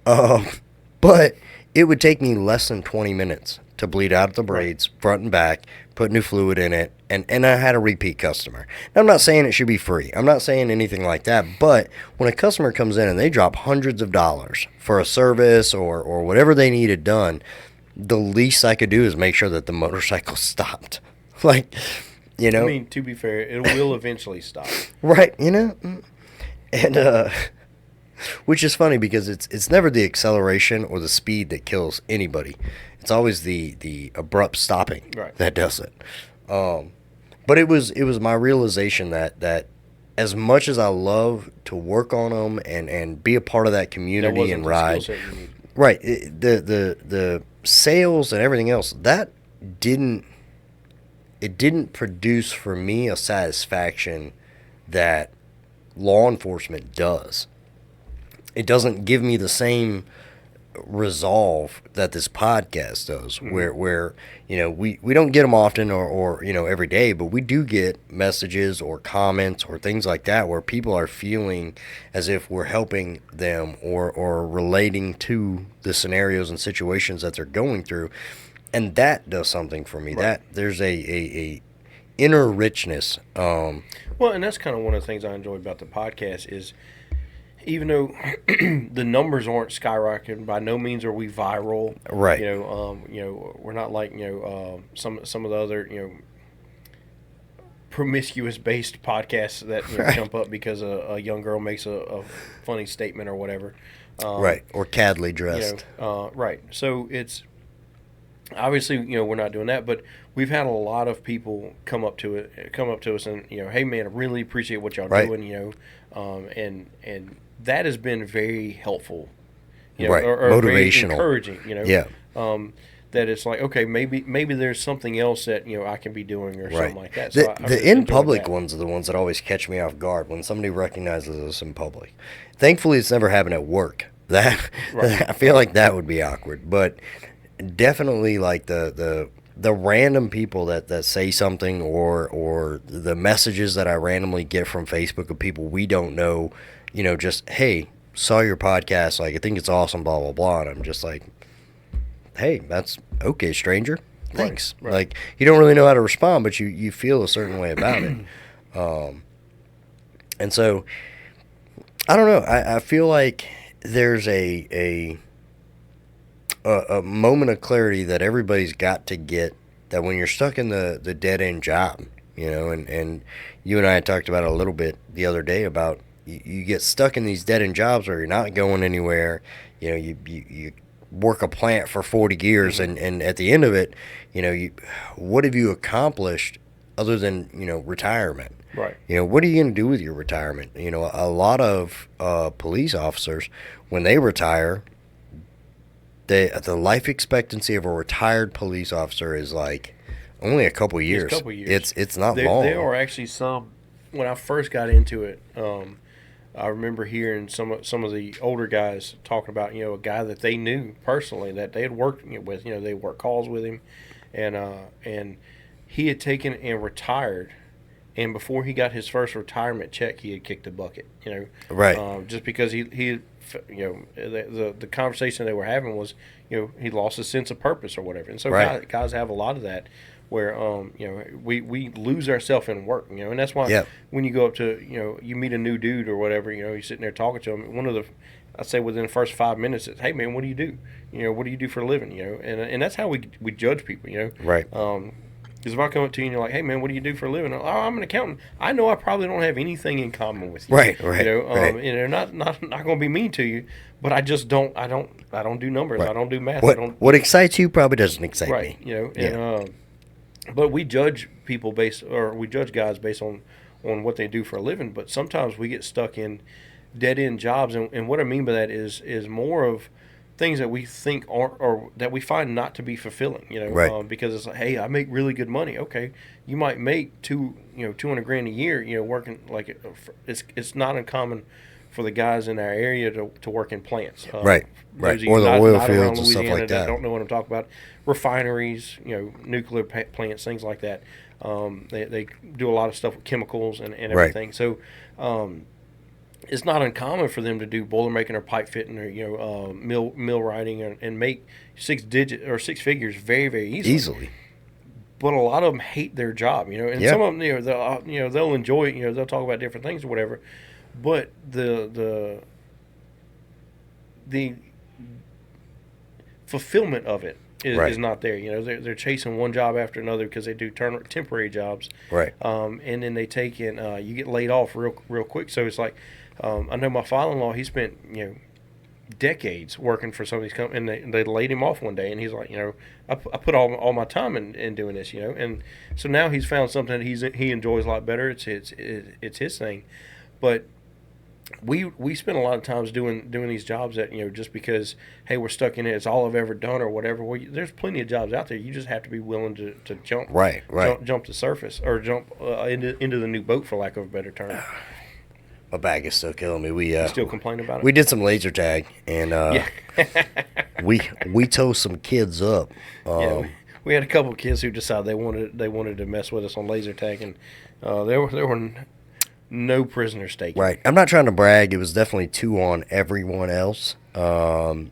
But it would take me less than 20 minutes to bleed out the braids, front and back, put new fluid in it, and I had a repeat customer. Now, I'm not saying it should be free. I'm not saying anything like that, but when a customer comes in and they drop hundreds of dollars for a service or whatever they needed done, the least I could do is make sure that the motorcycle stopped. Like, I mean, to be fair, it will eventually stop. Right, and which is funny because it's never the acceleration or the speed that kills anybody. It's always the abrupt stopping that does it. But it was my realization that as much as I love to work on them and be a part of that community and ride, right, the sales and everything else, that didn't produce for me a satisfaction that law enforcement does. It doesn't give me the same resolve that this podcast does, where we don't get them often or every day, but we do get messages or comments or things like that where people are feeling as if we're helping them or relating to the scenarios and situations that they're going through, and that does something for me. That there's a inner richness. Well, and that's kind of one of the things I enjoy about the podcast is, even though the numbers aren't skyrocketing, by no means are we viral. Right. We're not like some of the other promiscuous based podcasts that jump up because a young girl makes a funny statement or whatever. Right. Or caddily dressed. Right. So it's obviously we're not doing that, but we've had a lot of people come up to us and hey man, I really appreciate what y'all doing. And that has been very helpful, or motivational, very encouraging. That it's like, okay, maybe there's something else that I can be doing or something like that. So the in public ones are the ones that always catch me off guard when somebody recognizes us in public. Thankfully, it's never happened at work, That Right. I feel like that would be awkward, but definitely like the random people that say something, or the messages that I randomly get from Facebook of people we don't know, just, hey, saw your podcast, like I think it's awesome, blah blah blah, and I'm just like, hey, that's okay, stranger, thanks. Right. Like, you don't really know how to respond, but you feel a certain way about it. And so I don't know. I feel like there's a moment of clarity that everybody's got to get, that when you're stuck in the dead end job, and you and I had talked about it a little bit the other day about you get stuck in these dead end jobs where you're not going anywhere. You work a plant for 40 years, and at the end of it, what have you accomplished other than, retirement? Right. What are you going to do with your retirement? A lot of police officers, when they retire, the life expectancy of a retired police officer is like only a couple years. It's a couple years. It's not long. There are actually some. When I first got into it, I remember hearing some of the older guys talking about, a guy that they knew personally, that they had worked with. They worked calls with him, and he had taken and retired. And before he got his first retirement check, he had kicked a bucket. Right. Just because he the conversation they were having was, he lost his sense of purpose or whatever. And so Right. guys have a lot of that, where we lose ourselves in work. And that's why when you go up to you meet a new dude or whatever, you're sitting there talking to him. One of the, I'd say within the first 5 minutes, it's, hey man, what do you do? What do you do for a living? And that's how we judge people. Right. Because if I come up to you and you're like, hey man, what do you do for a living? Oh, I'm an accountant. I know I probably don't have anything in common with you. Right. And they're not going to be mean to you, but I just don't. I don't do numbers. Right. I don't do math. What excites you probably doesn't excite Right. me. And but we judge people we judge guys based on what they do for a living. But sometimes we get stuck in dead end jobs, and what I mean by that is more of things that we think aren't, or that we find not to be fulfilling, Right. because it's like, hey, I make really good money. Okay, you might make $200,000 a year, working like it's not uncommon for the guys in our area to work in plants, Right. those of you Or the not oil around fields and stuff Louisiana like that. Don't know what I'm talking about. Refineries, nuclear plants, things like that. They do a lot of stuff with chemicals and everything. Right. So. It's not uncommon for them to do boiler making or pipe fitting or mill writing and make six figures very, very easily. But a lot of them hate their job, and some of them they'll enjoy it, they'll talk about different things or whatever. But the fulfillment of it is not there. They're chasing one job after another because they do temporary jobs. Right. And then they take and you get laid off real quick. So it's like, I know my father-in-law, he spent, decades working for some of these companies, and they laid him off one day, and he's like, I put all my time in doing this, and so now he's found something that he enjoys a lot better. It's his thing. But we spend a lot of times doing these jobs that, just because, hey, we're stuck in it, it's all I've ever done or whatever. Well, there's plenty of jobs out there. You just have to be willing to jump jump the surface, or jump into the new boat, for lack of a better term. My back is still killing me. We Still complain about it? We did some laser tag, and we towed some kids up. We had a couple of kids who decided they wanted to mess with us on laser tag, and there were no prisoners taken. Right. I'm not trying to brag. It was definitely 2 on everyone else. 3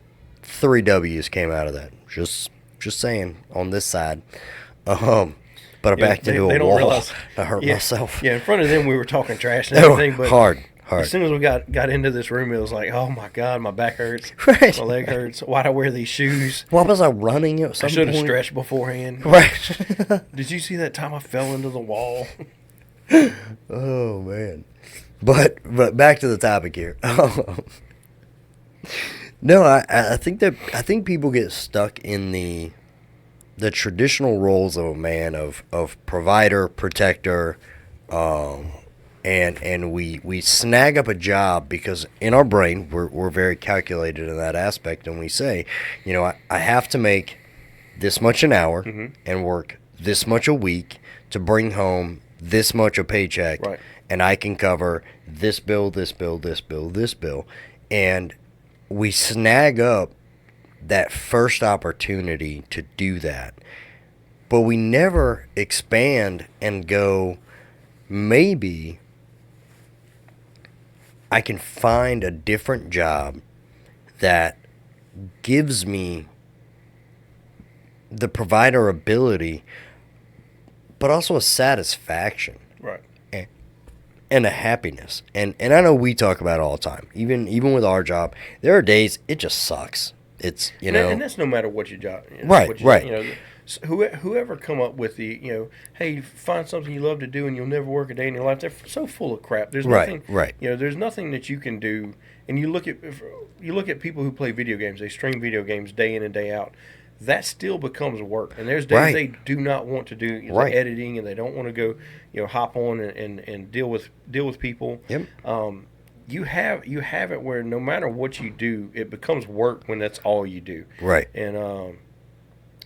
W's came out of that. Just saying on this side. But I backed into a wall. Realize, I hurt myself. Yeah, in front of them we were talking trash and everything, but hard. As soon as we got into this room, it was like, oh my God, my back hurts. Right. My leg hurts. Why'd I wear these shoes? What was I running at some I should have point? stretched beforehand. Right. Did you see that time I fell into the wall? Oh man. But back to the topic here. No, I think people get stuck in the traditional roles of a man of provider, protector, and we snag up a job because in our brain we're very calculated in that aspect, and we say, I have to make this much an hour and work this much a week to bring home this much a paycheck, right, and I can cover this bill, this bill, this bill, this bill. And we snag up that first opportunity to do that, but we never expand and go, maybe I can find a different job that gives me the provider ability, but also a satisfaction. Right. And a happiness. And I know we talk about it all the time. Even with our job, there are days it just sucks. It's, you know. And that's no matter what your job. Right. You know, whoever come up with the, you know, hey, find something you love to do and you'll never work a day in your life. They're so full of crap. There's nothing. Right. You know, there's nothing that you can do. And you look at people who play video games. They stream video games day in and day out. That still becomes work. And there's days they do not want to do the editing, and they don't want to go, you know, hop on and deal with people. Yep. You have it where no matter what you do, it becomes work when that's all you do. Right. And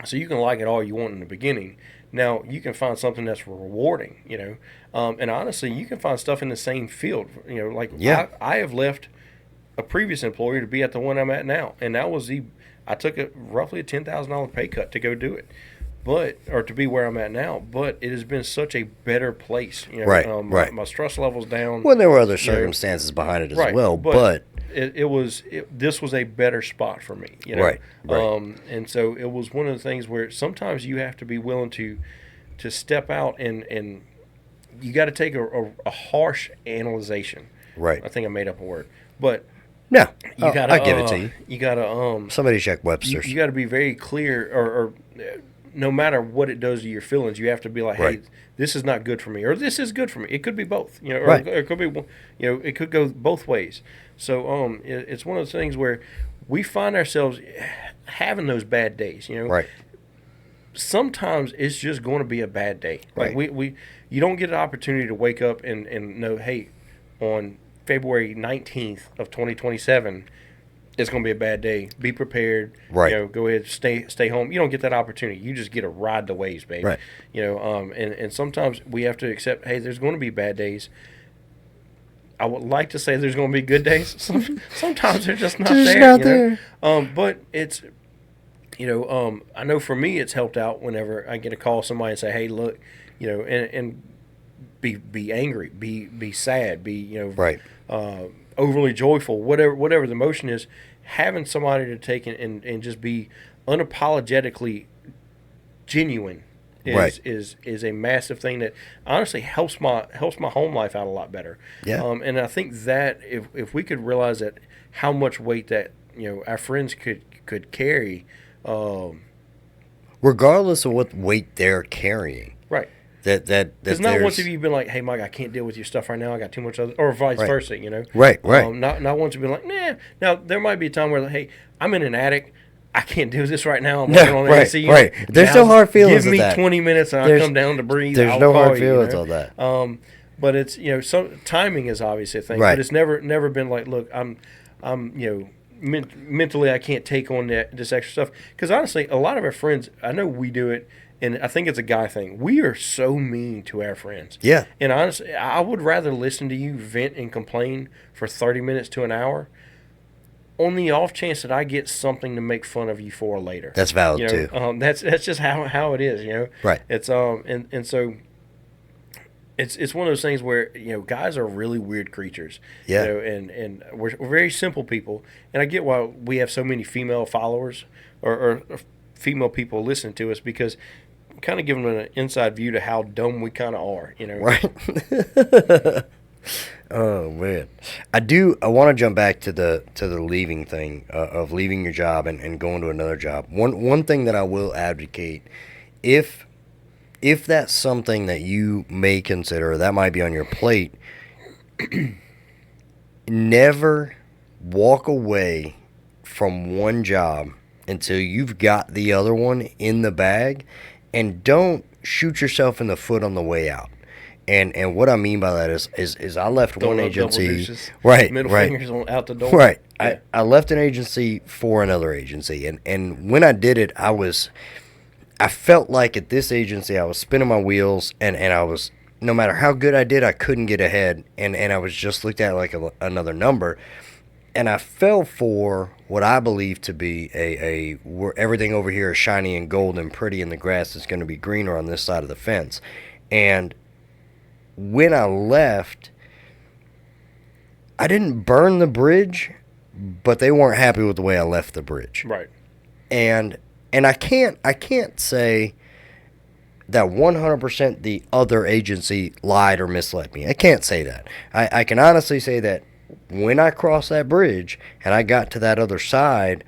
so you can like it all you want in the beginning. Now you can find something that's rewarding, you know. And honestly, you can find stuff in the same field. You know, like I have left a previous employer to be at the one I'm at now, and that was I took roughly a $10,000 pay cut to go do it, or to be where I'm at now. But it has been such a better place. You know, right. My stress level's down. Well, there were other circumstances behind it as well, but this was a better spot for me. You know? Right. And so it was one of the things where sometimes you have to be willing to step out and you got to take a harsh analyzation. Right. I think I made up a word, but. No, I give it to you. You gotta somebody check Webster's. You got to be very clear, or no matter what it does to your feelings, you have to be like, hey, this is not good for me, or this is good for me. It could be both, you know, or it could be, you know, it could go both ways. So it's one of those things where we find ourselves having those bad days, you know. Right. Sometimes it's just going to be a bad day. Like you don't get an opportunity to wake up and know, hey, on February 19th of 2027, it's going to be a bad day. Be prepared. Right. You know, go ahead, stay home. You don't get that opportunity. You just get to ride the waves, baby. Right. You know, and sometimes we have to accept, hey, there's going to be bad days. I would like to say there's going to be good days. Sometimes they're just not there. But it's, you know, I know for me it's helped out whenever I get a call somebody and say, hey, look, you know, and be angry, be sad, be, you know, overly joyful, whatever the emotion is. Having somebody to take and just be unapologetically genuine is a massive thing that honestly helps my home life out a lot better. Yeah. And I think that if we could realize that how much weight that, you know, our friends could carry, regardless of what weight they're carrying. Right. Because not once have you been like, hey, Mike, I can't deal with your stuff right now. I got too much other, or vice versa, you know. Right. Not once have you been like, nah. Now there might be a time where, like, hey, I'm in an attic. I can't do this right now. I'm working on the AC. Right. There's no hard feelings. Give me 20 minutes and I'll come down to breathe. There's no hard feelings on that. But it's, you know, some timing is obviously a thing. Right. But it's never been like, look, I'm you know, mentally I can't take on this extra stuff. Because honestly, a lot of our friends, I know we do it. And I think it's a guy thing. We are so mean to our friends. Yeah. And honestly, I would rather listen to you vent and complain for 30 minutes to an hour on the off chance that I get something to make fun of you for later. That's valid, you know, too. That's just how it is, you know. Right. It's and so it's one of those things where, you know, guys are really weird creatures. Yeah. You know, and we're very simple people. And I get why we have so many female followers or female people listen to us, because kind of giving them an inside view to how dumb we kind of are, you know. Right. Oh man, I want to jump back to the leaving thing, of leaving your job and going to another job. One thing that I will advocate, if that's something that you may consider, that might be on your plate, never walk away from one job until you've got the other one in the bag. And don't shoot yourself in the foot on the way out. And what I mean by that is I left one agency. Right. Middle fingers out the door. Right. Yeah. I left an agency for another agency. And when I did it, I felt like at this agency I was spinning my wheels, and I was, no matter how good I did, I couldn't get ahead, and I was just looked at like another number. And I fell for what I believe to be where everything over here is shiny and gold and pretty, and the grass is going to be greener on this side of the fence. And when I left, I didn't burn the bridge, but they weren't happy with the way I left the bridge. Right. And I can't say that 100% the other agency lied or misled me. I can't say that. I can honestly say that when I crossed that bridge and I got to that other side,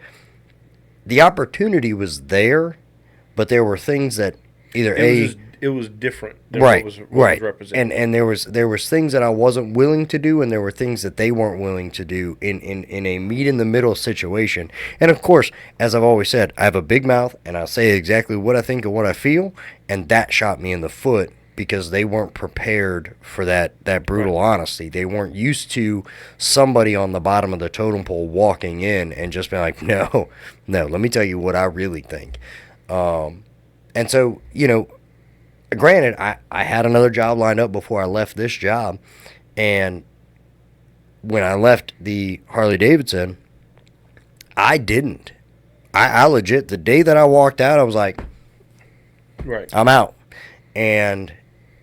the opportunity was there, but there were things that either it was different than right, what was right. represented. And there was things that I wasn't willing to do, and there were things that they weren't willing to do in a meet in the middle situation. And of course, as I've always said, I have a big mouth, and I'll say exactly what I think and what I feel, and that shot me in the foot because they weren't prepared for that brutal honesty. They weren't used to somebody on the bottom of the totem pole walking in and just being like, no, let me tell you what I really think. And so, granted, I had another job lined up before I left this job, and when I left the Harley-Davidson, I didn't. I legit, the day that I walked out, I was like, right, I'm out. And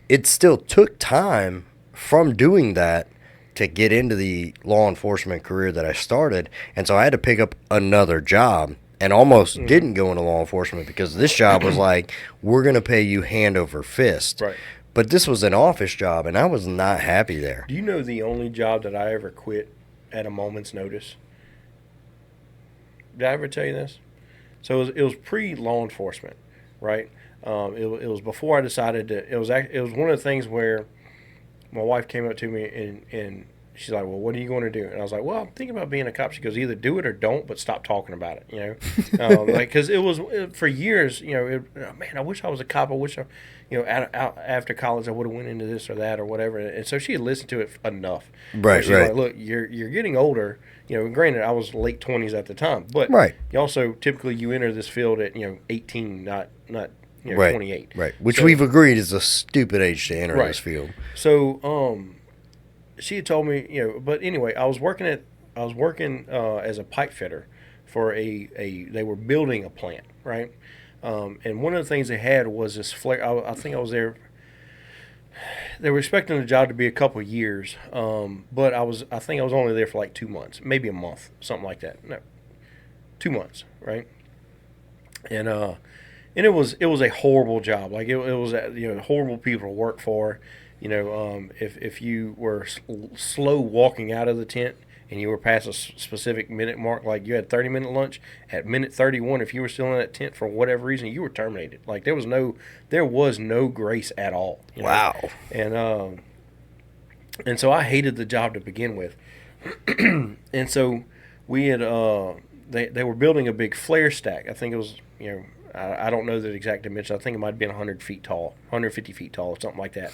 it still took time from doing that to get into the law enforcement career that I started, and so I had to pick up another job. And almost didn't go into law enforcement because this job was like, we're going to pay you hand over fist. right. But this was an office job, and I was not happy there. Do you know the only job that I ever quit at a moment's notice? Did I ever tell you this? So it was pre-law enforcement, right? It was before I decided to. It was one of the things where my wife came up to me and she's like, well, what are you going to do? And I was like, well, I'm thinking about being a cop. She goes, either do it or don't, but stop talking about it, because it was for years, man, I wish I was a cop. I wish after college I would have went into this or that or whatever. And so she had listened to it enough. Right, she's like, look, you're getting older. Granted, I was late 20s at the time, but you also typically you enter this field at 18, not right, 28. Right, which we've agreed is a stupid age to enter this field. So, she had told me, but anyway, I was working as a pipe fitter for they were building a plant, right? And one of the things they had was this flare. I think I was there. They were expecting the job to be a couple of years, but I think I was only there for like 2 months, maybe a month, something like that. No, 2 months, right? And it was a horrible job. Like it was horrible people to work for. If you were slow walking out of the tent and you were past a specific minute mark, like you had 30-minute lunch, at minute 31, if you were still in that tent for whatever reason, you were terminated. Like there was no grace at all. Wow. And so I hated the job to begin with. And so we had they were building a big flare stack. I think it was I don't know the exact dimension. I think it might have been 100 feet tall, 150 feet tall, or something like that.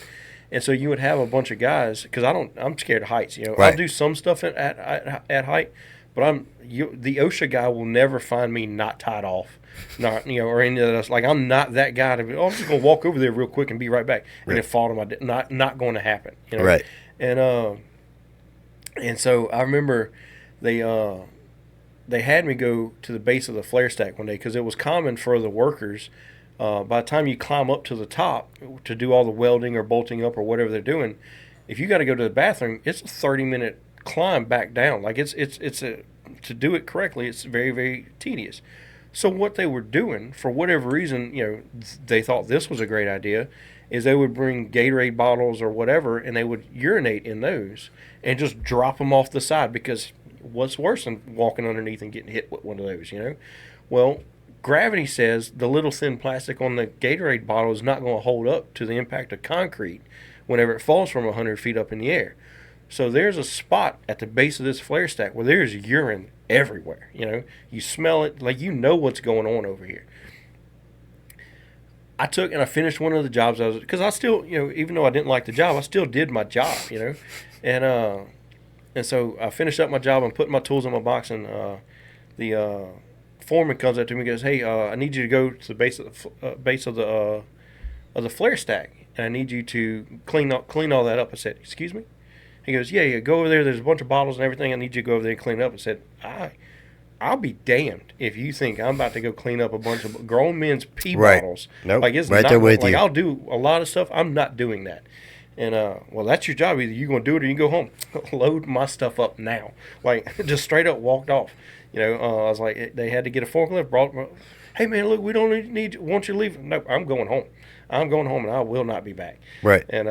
And so you would have a bunch of guys, because I'm scared of heights. Right. I'll do some stuff at height, but the OSHA guy will never find me not tied off, not or any of that. Like I'm not that guy to be. Oh, I'm just gonna walk over there real quick and be right back, and then fall to my not going to happen. Right. And so I remember they had me go to the base of the flare stack one day because it was common for the workers. By the time you climb up to the top to do all the welding or bolting up or whatever they're doing, if you got to go to the bathroom, it's a 30-minute climb back down. Like to do it correctly, it's very, very tedious. So what they were doing, for whatever reason, they thought this was a great idea, is they would bring Gatorade bottles or whatever, and they would urinate in those and just drop them off the side, because what's worse than walking underneath and getting hit with one of those, Well, gravity says the little thin plastic on the Gatorade bottle is not going to hold up to the impact of concrete whenever it falls from 100 feet up in the air. So there's a spot at the base of this flare stack where there's urine everywhere. You smell it, like what's going on over here. I took and I finished one of the jobs because I still, even though I didn't like the job, I still did my job, and so I finished up my job and put my tools in my box, and the foreman comes up to me and goes, hey, I need you to go to the base of the flare stack, and I need you to clean all that up. I said, excuse me? He goes, yeah, go over there. There's a bunch of bottles and everything. I need you to go over there and clean up. I said, I'll be damned if you think I'm about to go clean up a bunch of grown men's pee bottles. Nope. Like, it's right not, there with like, you. I'll do a lot of stuff. I'm not doing that. And, well, that's your job. Either you're going to do it or you go home. Load my stuff up now. Like, just straight up walked off. I was like, they had to get a forklift. Hey, man, look, we don't want you to leave. No, I'm going home. I'm going home, and I will not be back. Right. And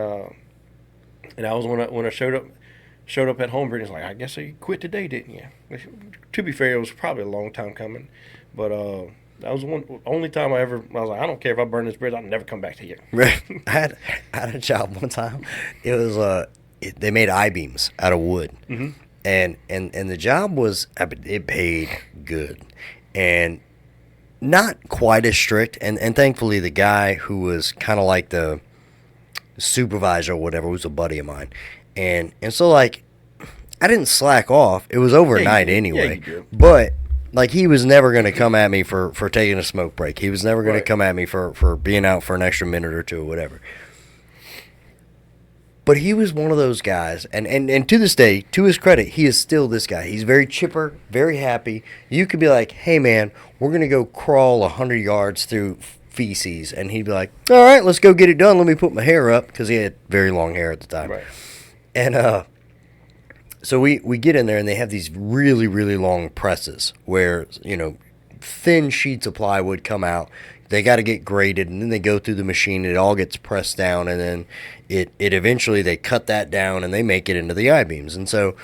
I was when I showed up at home. Brittany's like, I guess you quit today, didn't you? Which, to be fair, it was probably a long time coming, but that was only time I was like, I don't care if I burn this bridge, I'll never come back to you. Right. I had a job one time. It was they made I-beams out of wood, Mm-hmm. and the job was, it paid good, and not quite as strict. And thankfully, the guy who was kind of like the supervisor or whatever was a buddy of mine, and so like I didn't slack off. It was overnight anyway, but like he was never going to come at me for taking a smoke break. He was never going to come at me for being out for an extra minute or two or whatever. But he was one of those guys, and to this day, to his credit, he is still this guy. He's very chipper, very happy. You could be like, hey man, we're going to go crawl 100 yards through feces, and he'd be like, all right, let's go get it done. Let me put my hair up, because he had very long hair at the time. Right. And so we get in there, and they have these really, really long presses where, thin sheets of plywood come out. They got to get graded, and then they go through the machine. It all gets pressed down, and then it eventually they cut that down, and they make it into the I-beams. And so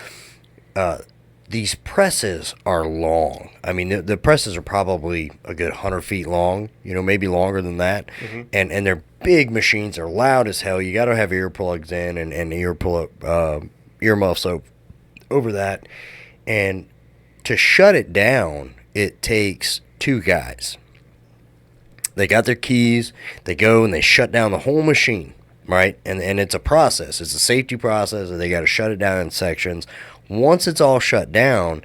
these presses are long. I mean, the presses are probably a good 100 feet long, maybe longer than that. Mm-hmm. And they're big machines. They're loud as hell. You got to have earplugs in and earmuffs over that. And to shut it down, it takes two guys. They got their keys, they go and they shut down the whole machine, right? And it's a process. It's a safety process, and they got to shut it down in sections. Once it's all shut down,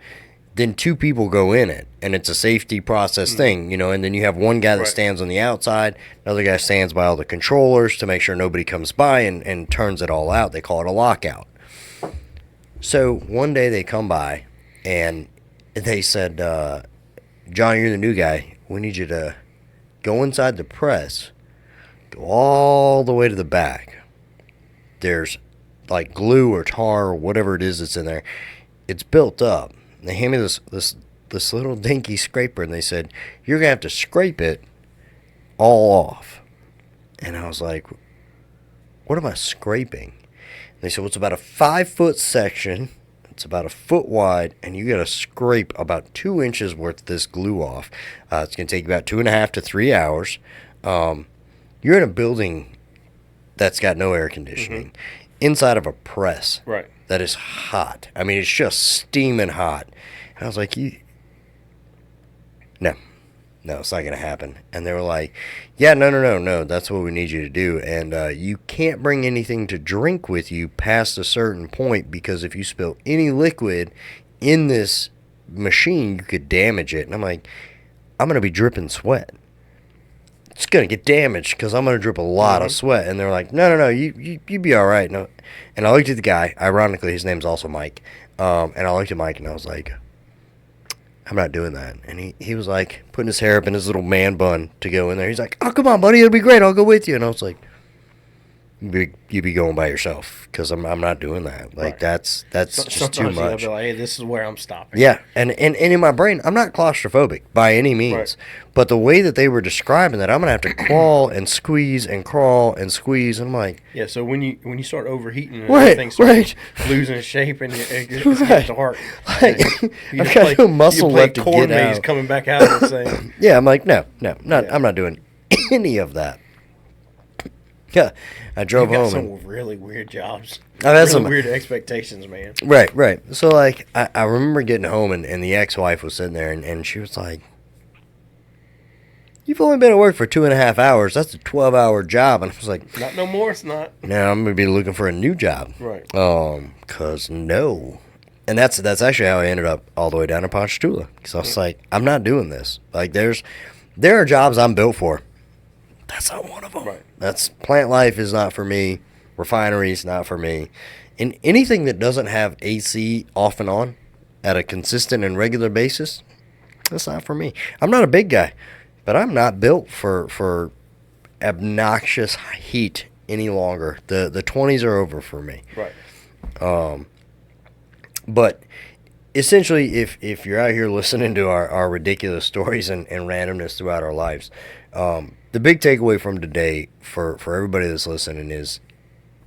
then two people go in it, and it's a safety process thing, and then you have one guy that stands on the outside, another guy stands by all the controllers to make sure nobody comes by and turns it all out. They call it a lockout. So one day they come by, and they said, John, you're the new guy. We need you to go inside the press, go all the way to the back. There's like glue or tar or whatever it is that's in there. It's built up. And they hand me this little dinky scraper, and they said, you're going to have to scrape it all off. And I was like, what am I scraping? And they said, well, it's about a 5-foot section. It's about a foot wide, and you got to scrape about 2 inches worth of this glue off. It's going to take about 2.5 to 3 hours. You're in a building that's got no air conditioning, inside of a press that is hot. I mean, it's just steaming hot. And I was like, no, it's not going to happen. And they were like, yeah, no, that's what we need you to do. And you can't bring anything to drink with you past a certain point, because if you spill any liquid in this machine, you could damage it. And I'm like, I'm going to be dripping sweat. It's going to get damaged because I'm going to drip a lot of sweat. And they're like, no, you be all right. No. And I looked at the guy. Ironically, his name's also Mike. And I looked at Mike, and I was like, I'm not doing that. And he was like putting his hair up in his little man bun to go in there. He's like, oh, come on, buddy, it'll be great. I'll go with you. And I was like, you be going by yourself, because I'm not doing that. Like, that's just too much. I'll be like, hey, this is where I'm stopping. Yeah, and in my brain, I'm not claustrophobic by any means. But the way that they were describing that, I'm going to have to crawl and squeeze and crawl and squeeze. And I'm like... Yeah, so when you start overheating and everything starts losing shape and it gets hard. Like, I've got no muscle left to get out. Coming back out of the thing. Yeah, I'm like, no, I'm not doing any of that. Yeah, I drove home. Some really weird jobs. I've had some weird expectations, man. Right. So, like, I remember getting home, and the ex-wife was sitting there, and she was like, you've only been at work for 2.5 hours. That's a 12-hour job. And I was like... Not no more, it's not. No, I'm going to be looking for a new job. Right. Because no. And that's actually how I ended up all the way down to Ponchatoula. Because I was like, I'm not doing this. Like, there are jobs I'm built for. That's not one of them. Right. That's plant life is not for me. Refineries not for me. And anything that doesn't have AC off and on at a consistent and regular basis, that's not for me. I'm not a big guy, but I'm not built for obnoxious heat any longer. The 20s are over for me. Right. But essentially, if you're out here listening to our ridiculous stories and randomness throughout our lives, the big takeaway from today for everybody that's listening is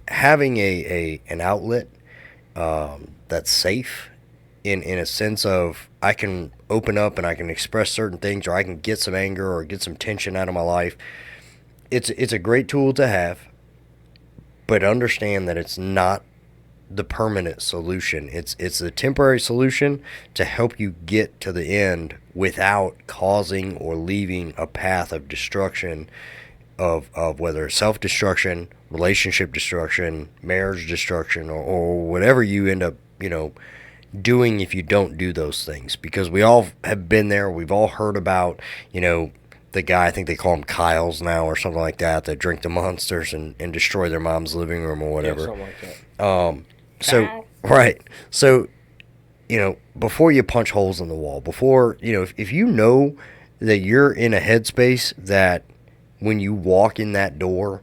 having an outlet that's safe in a sense of I can open up and I can express certain things, or I can get some anger or get some tension out of my life. It's a great tool to have, but understand that it's not the permanent solution. It's a temporary solution to help you get to the end without causing or leaving a path of destruction of whether self-destruction, relationship destruction, marriage destruction, or whatever you end up, doing if you don't do those things. Because we all have been there. We've all heard about, the guy, I think they call him Kyles now or something like that drink the monsters and destroy their mom's living room or whatever. Yeah, something like that. So, right. So, before you punch holes in the wall, before, if you know that you're in a headspace that when you walk in that door,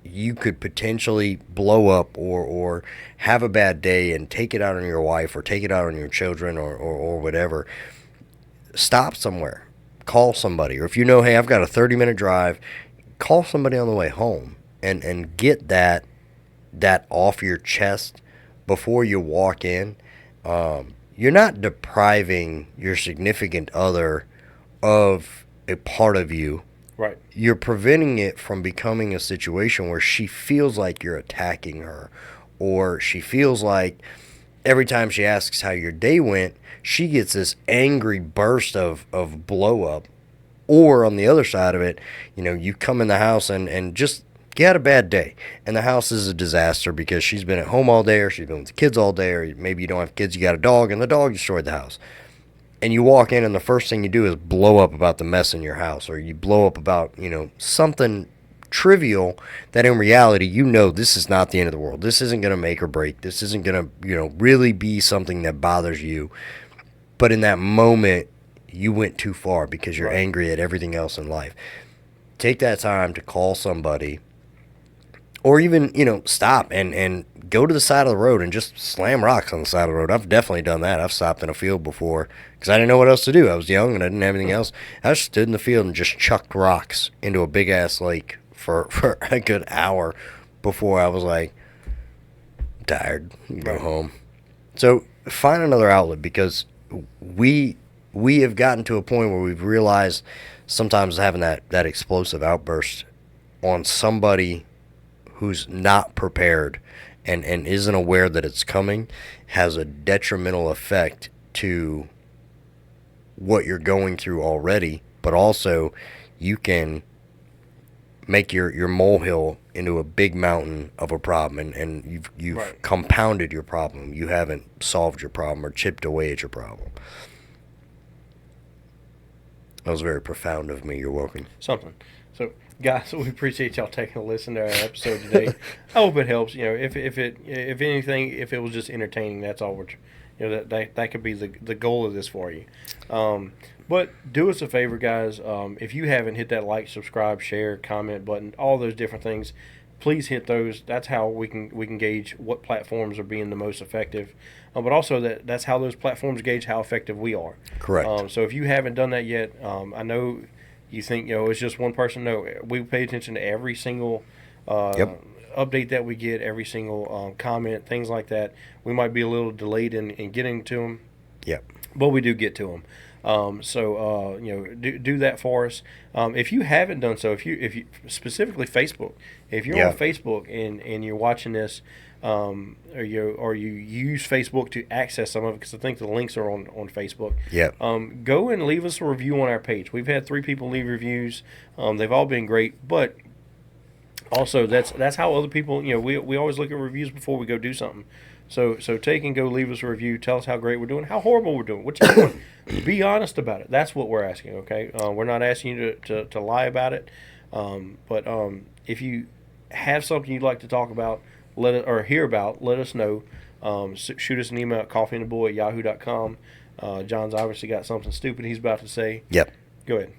you could potentially blow up or have a bad day and take it out on your wife or take it out on your children or whatever, stop somewhere. Call somebody. Or if you know, hey, I've got a 30-minute drive, call somebody on the way home and get that off your chest before you walk in. You're not depriving your significant other of a part of you. Right. You're preventing it from becoming a situation where she feels like you're attacking her, or she feels like every time she asks how your day went, she gets this angry burst of blow up. Or on the other side of it, you come in the house and just you had a bad day, and the house is a disaster because she's been at home all day, or she's been with the kids all day, or maybe you don't have kids, you got a dog, and the dog destroyed the house. And you walk in, and the first thing you do is blow up about the mess in your house, or you blow up about, something trivial that in reality, this is not the end of the world. This isn't going to make or break. This isn't going to, really be something that bothers you. But in that moment, you went too far because you're angry at everything else in life. Take that time to call somebody, or even, stop and go to the side of the road and just slam rocks on the side of the road. I've definitely done that. I've stopped in a field before because I didn't know what else to do. I was young and I didn't have anything else. I just stood in the field and just chucked rocks into a big-ass lake for a good hour before I was like, I'm tired, go home. So find another outlet, because we have gotten to a point where we've realized sometimes having that explosive outburst on somebody who's not prepared and isn't aware that it's coming has a detrimental effect to what you're going through already, but also you can make your molehill into a big mountain of a problem, and you've compounded your problem. You haven't solved your problem or chipped away at your problem. That was very profound of me. You're welcome. Something. So, guys, we appreciate y'all taking a listen to our episode today. I hope it helps. If anything, if it was just entertaining, that's all we're. That could be the goal of this for you. But do us a favor, guys. If you haven't hit that like, subscribe, share, comment button, all those different things, please hit those. That's how we can gauge what platforms are being the most effective. But also that's how those platforms gauge how effective we are. Correct. So if you haven't done that yet, I know you think it's just one person. No, we pay attention to every single update that we get, every single comment, things like that. We might be a little delayed in getting to them. Yep. But we do get to them. Do that for us. If you haven't done so, if you specifically Facebook, if you're on Facebook and you're watching this, or you use Facebook to access some of it, because I think the links are on Facebook. Yep. Go and leave us a review on our page. We've had 3 people leave reviews. They've all been great, but also that's how other people. We always look at reviews before we go do something. So take and go leave us a review. Tell us how great we're doing, how horrible we're doing, whichever one. Be honest about it. That's what we're asking, okay? We're not asking you to lie about it. But if you have something you'd like to talk about, hear about, let us know. Shoot us an email at coffeeandthebull@yahoo.com. John's obviously got something stupid he's about to say. Yep. Go ahead.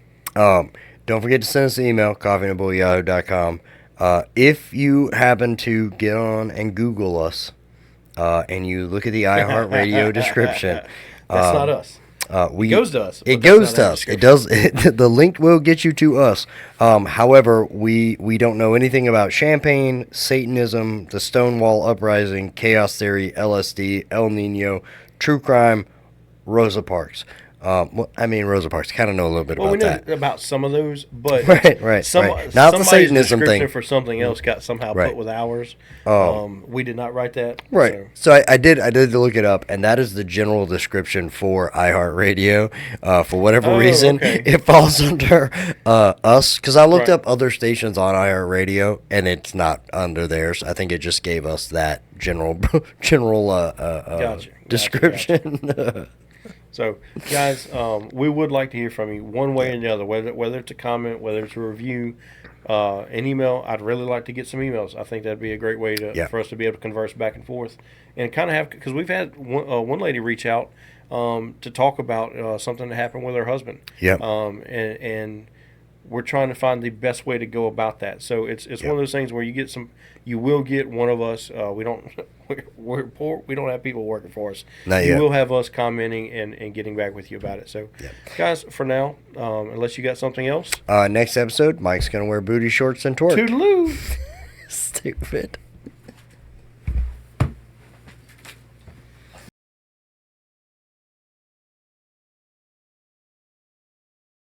Don't forget to send us an email, coffeeandthebull@yahoo.com. If you happen to get on and Google us, and you look at the iHeartRadio description, That's not us. It goes to us. It goes to us. It does. The link will get you to us. However, we don't know anything about Champagne, Satanism, the Stonewall Uprising, Chaos Theory, LSD, El Nino, true crime, Rosa Parks. Rosa Parks. Kind of know a little bit about that. We know about some of those, but right. Not the Satanism description thing. For something else got somehow put with ours. We did not write that. Right. So I did look it up, and that is the general description for iHeartRadio. For whatever reason, it falls under us. Because I looked up other stations on iHeartRadio, and it's not under theirs. I think it just gave us that general description. Gotcha. So, guys, we would like to hear from you one way or the other, whether it's a comment, whether it's a review, an email. I'd really like to get some emails. I think that'd be a great way for us to be able to converse back and forth and kind of have, because we've had one lady reach out to talk about something that happened with her husband. Yeah. And we're trying to find the best way to go about that. So it's one of those things where you will get one of us. We're poor. We don't have people working for us. You will have us commenting and getting back with you about it. So, guys, for now, unless you got something else. Next episode, Mike's going to wear booty shorts and torque. Toodaloo. Stupid.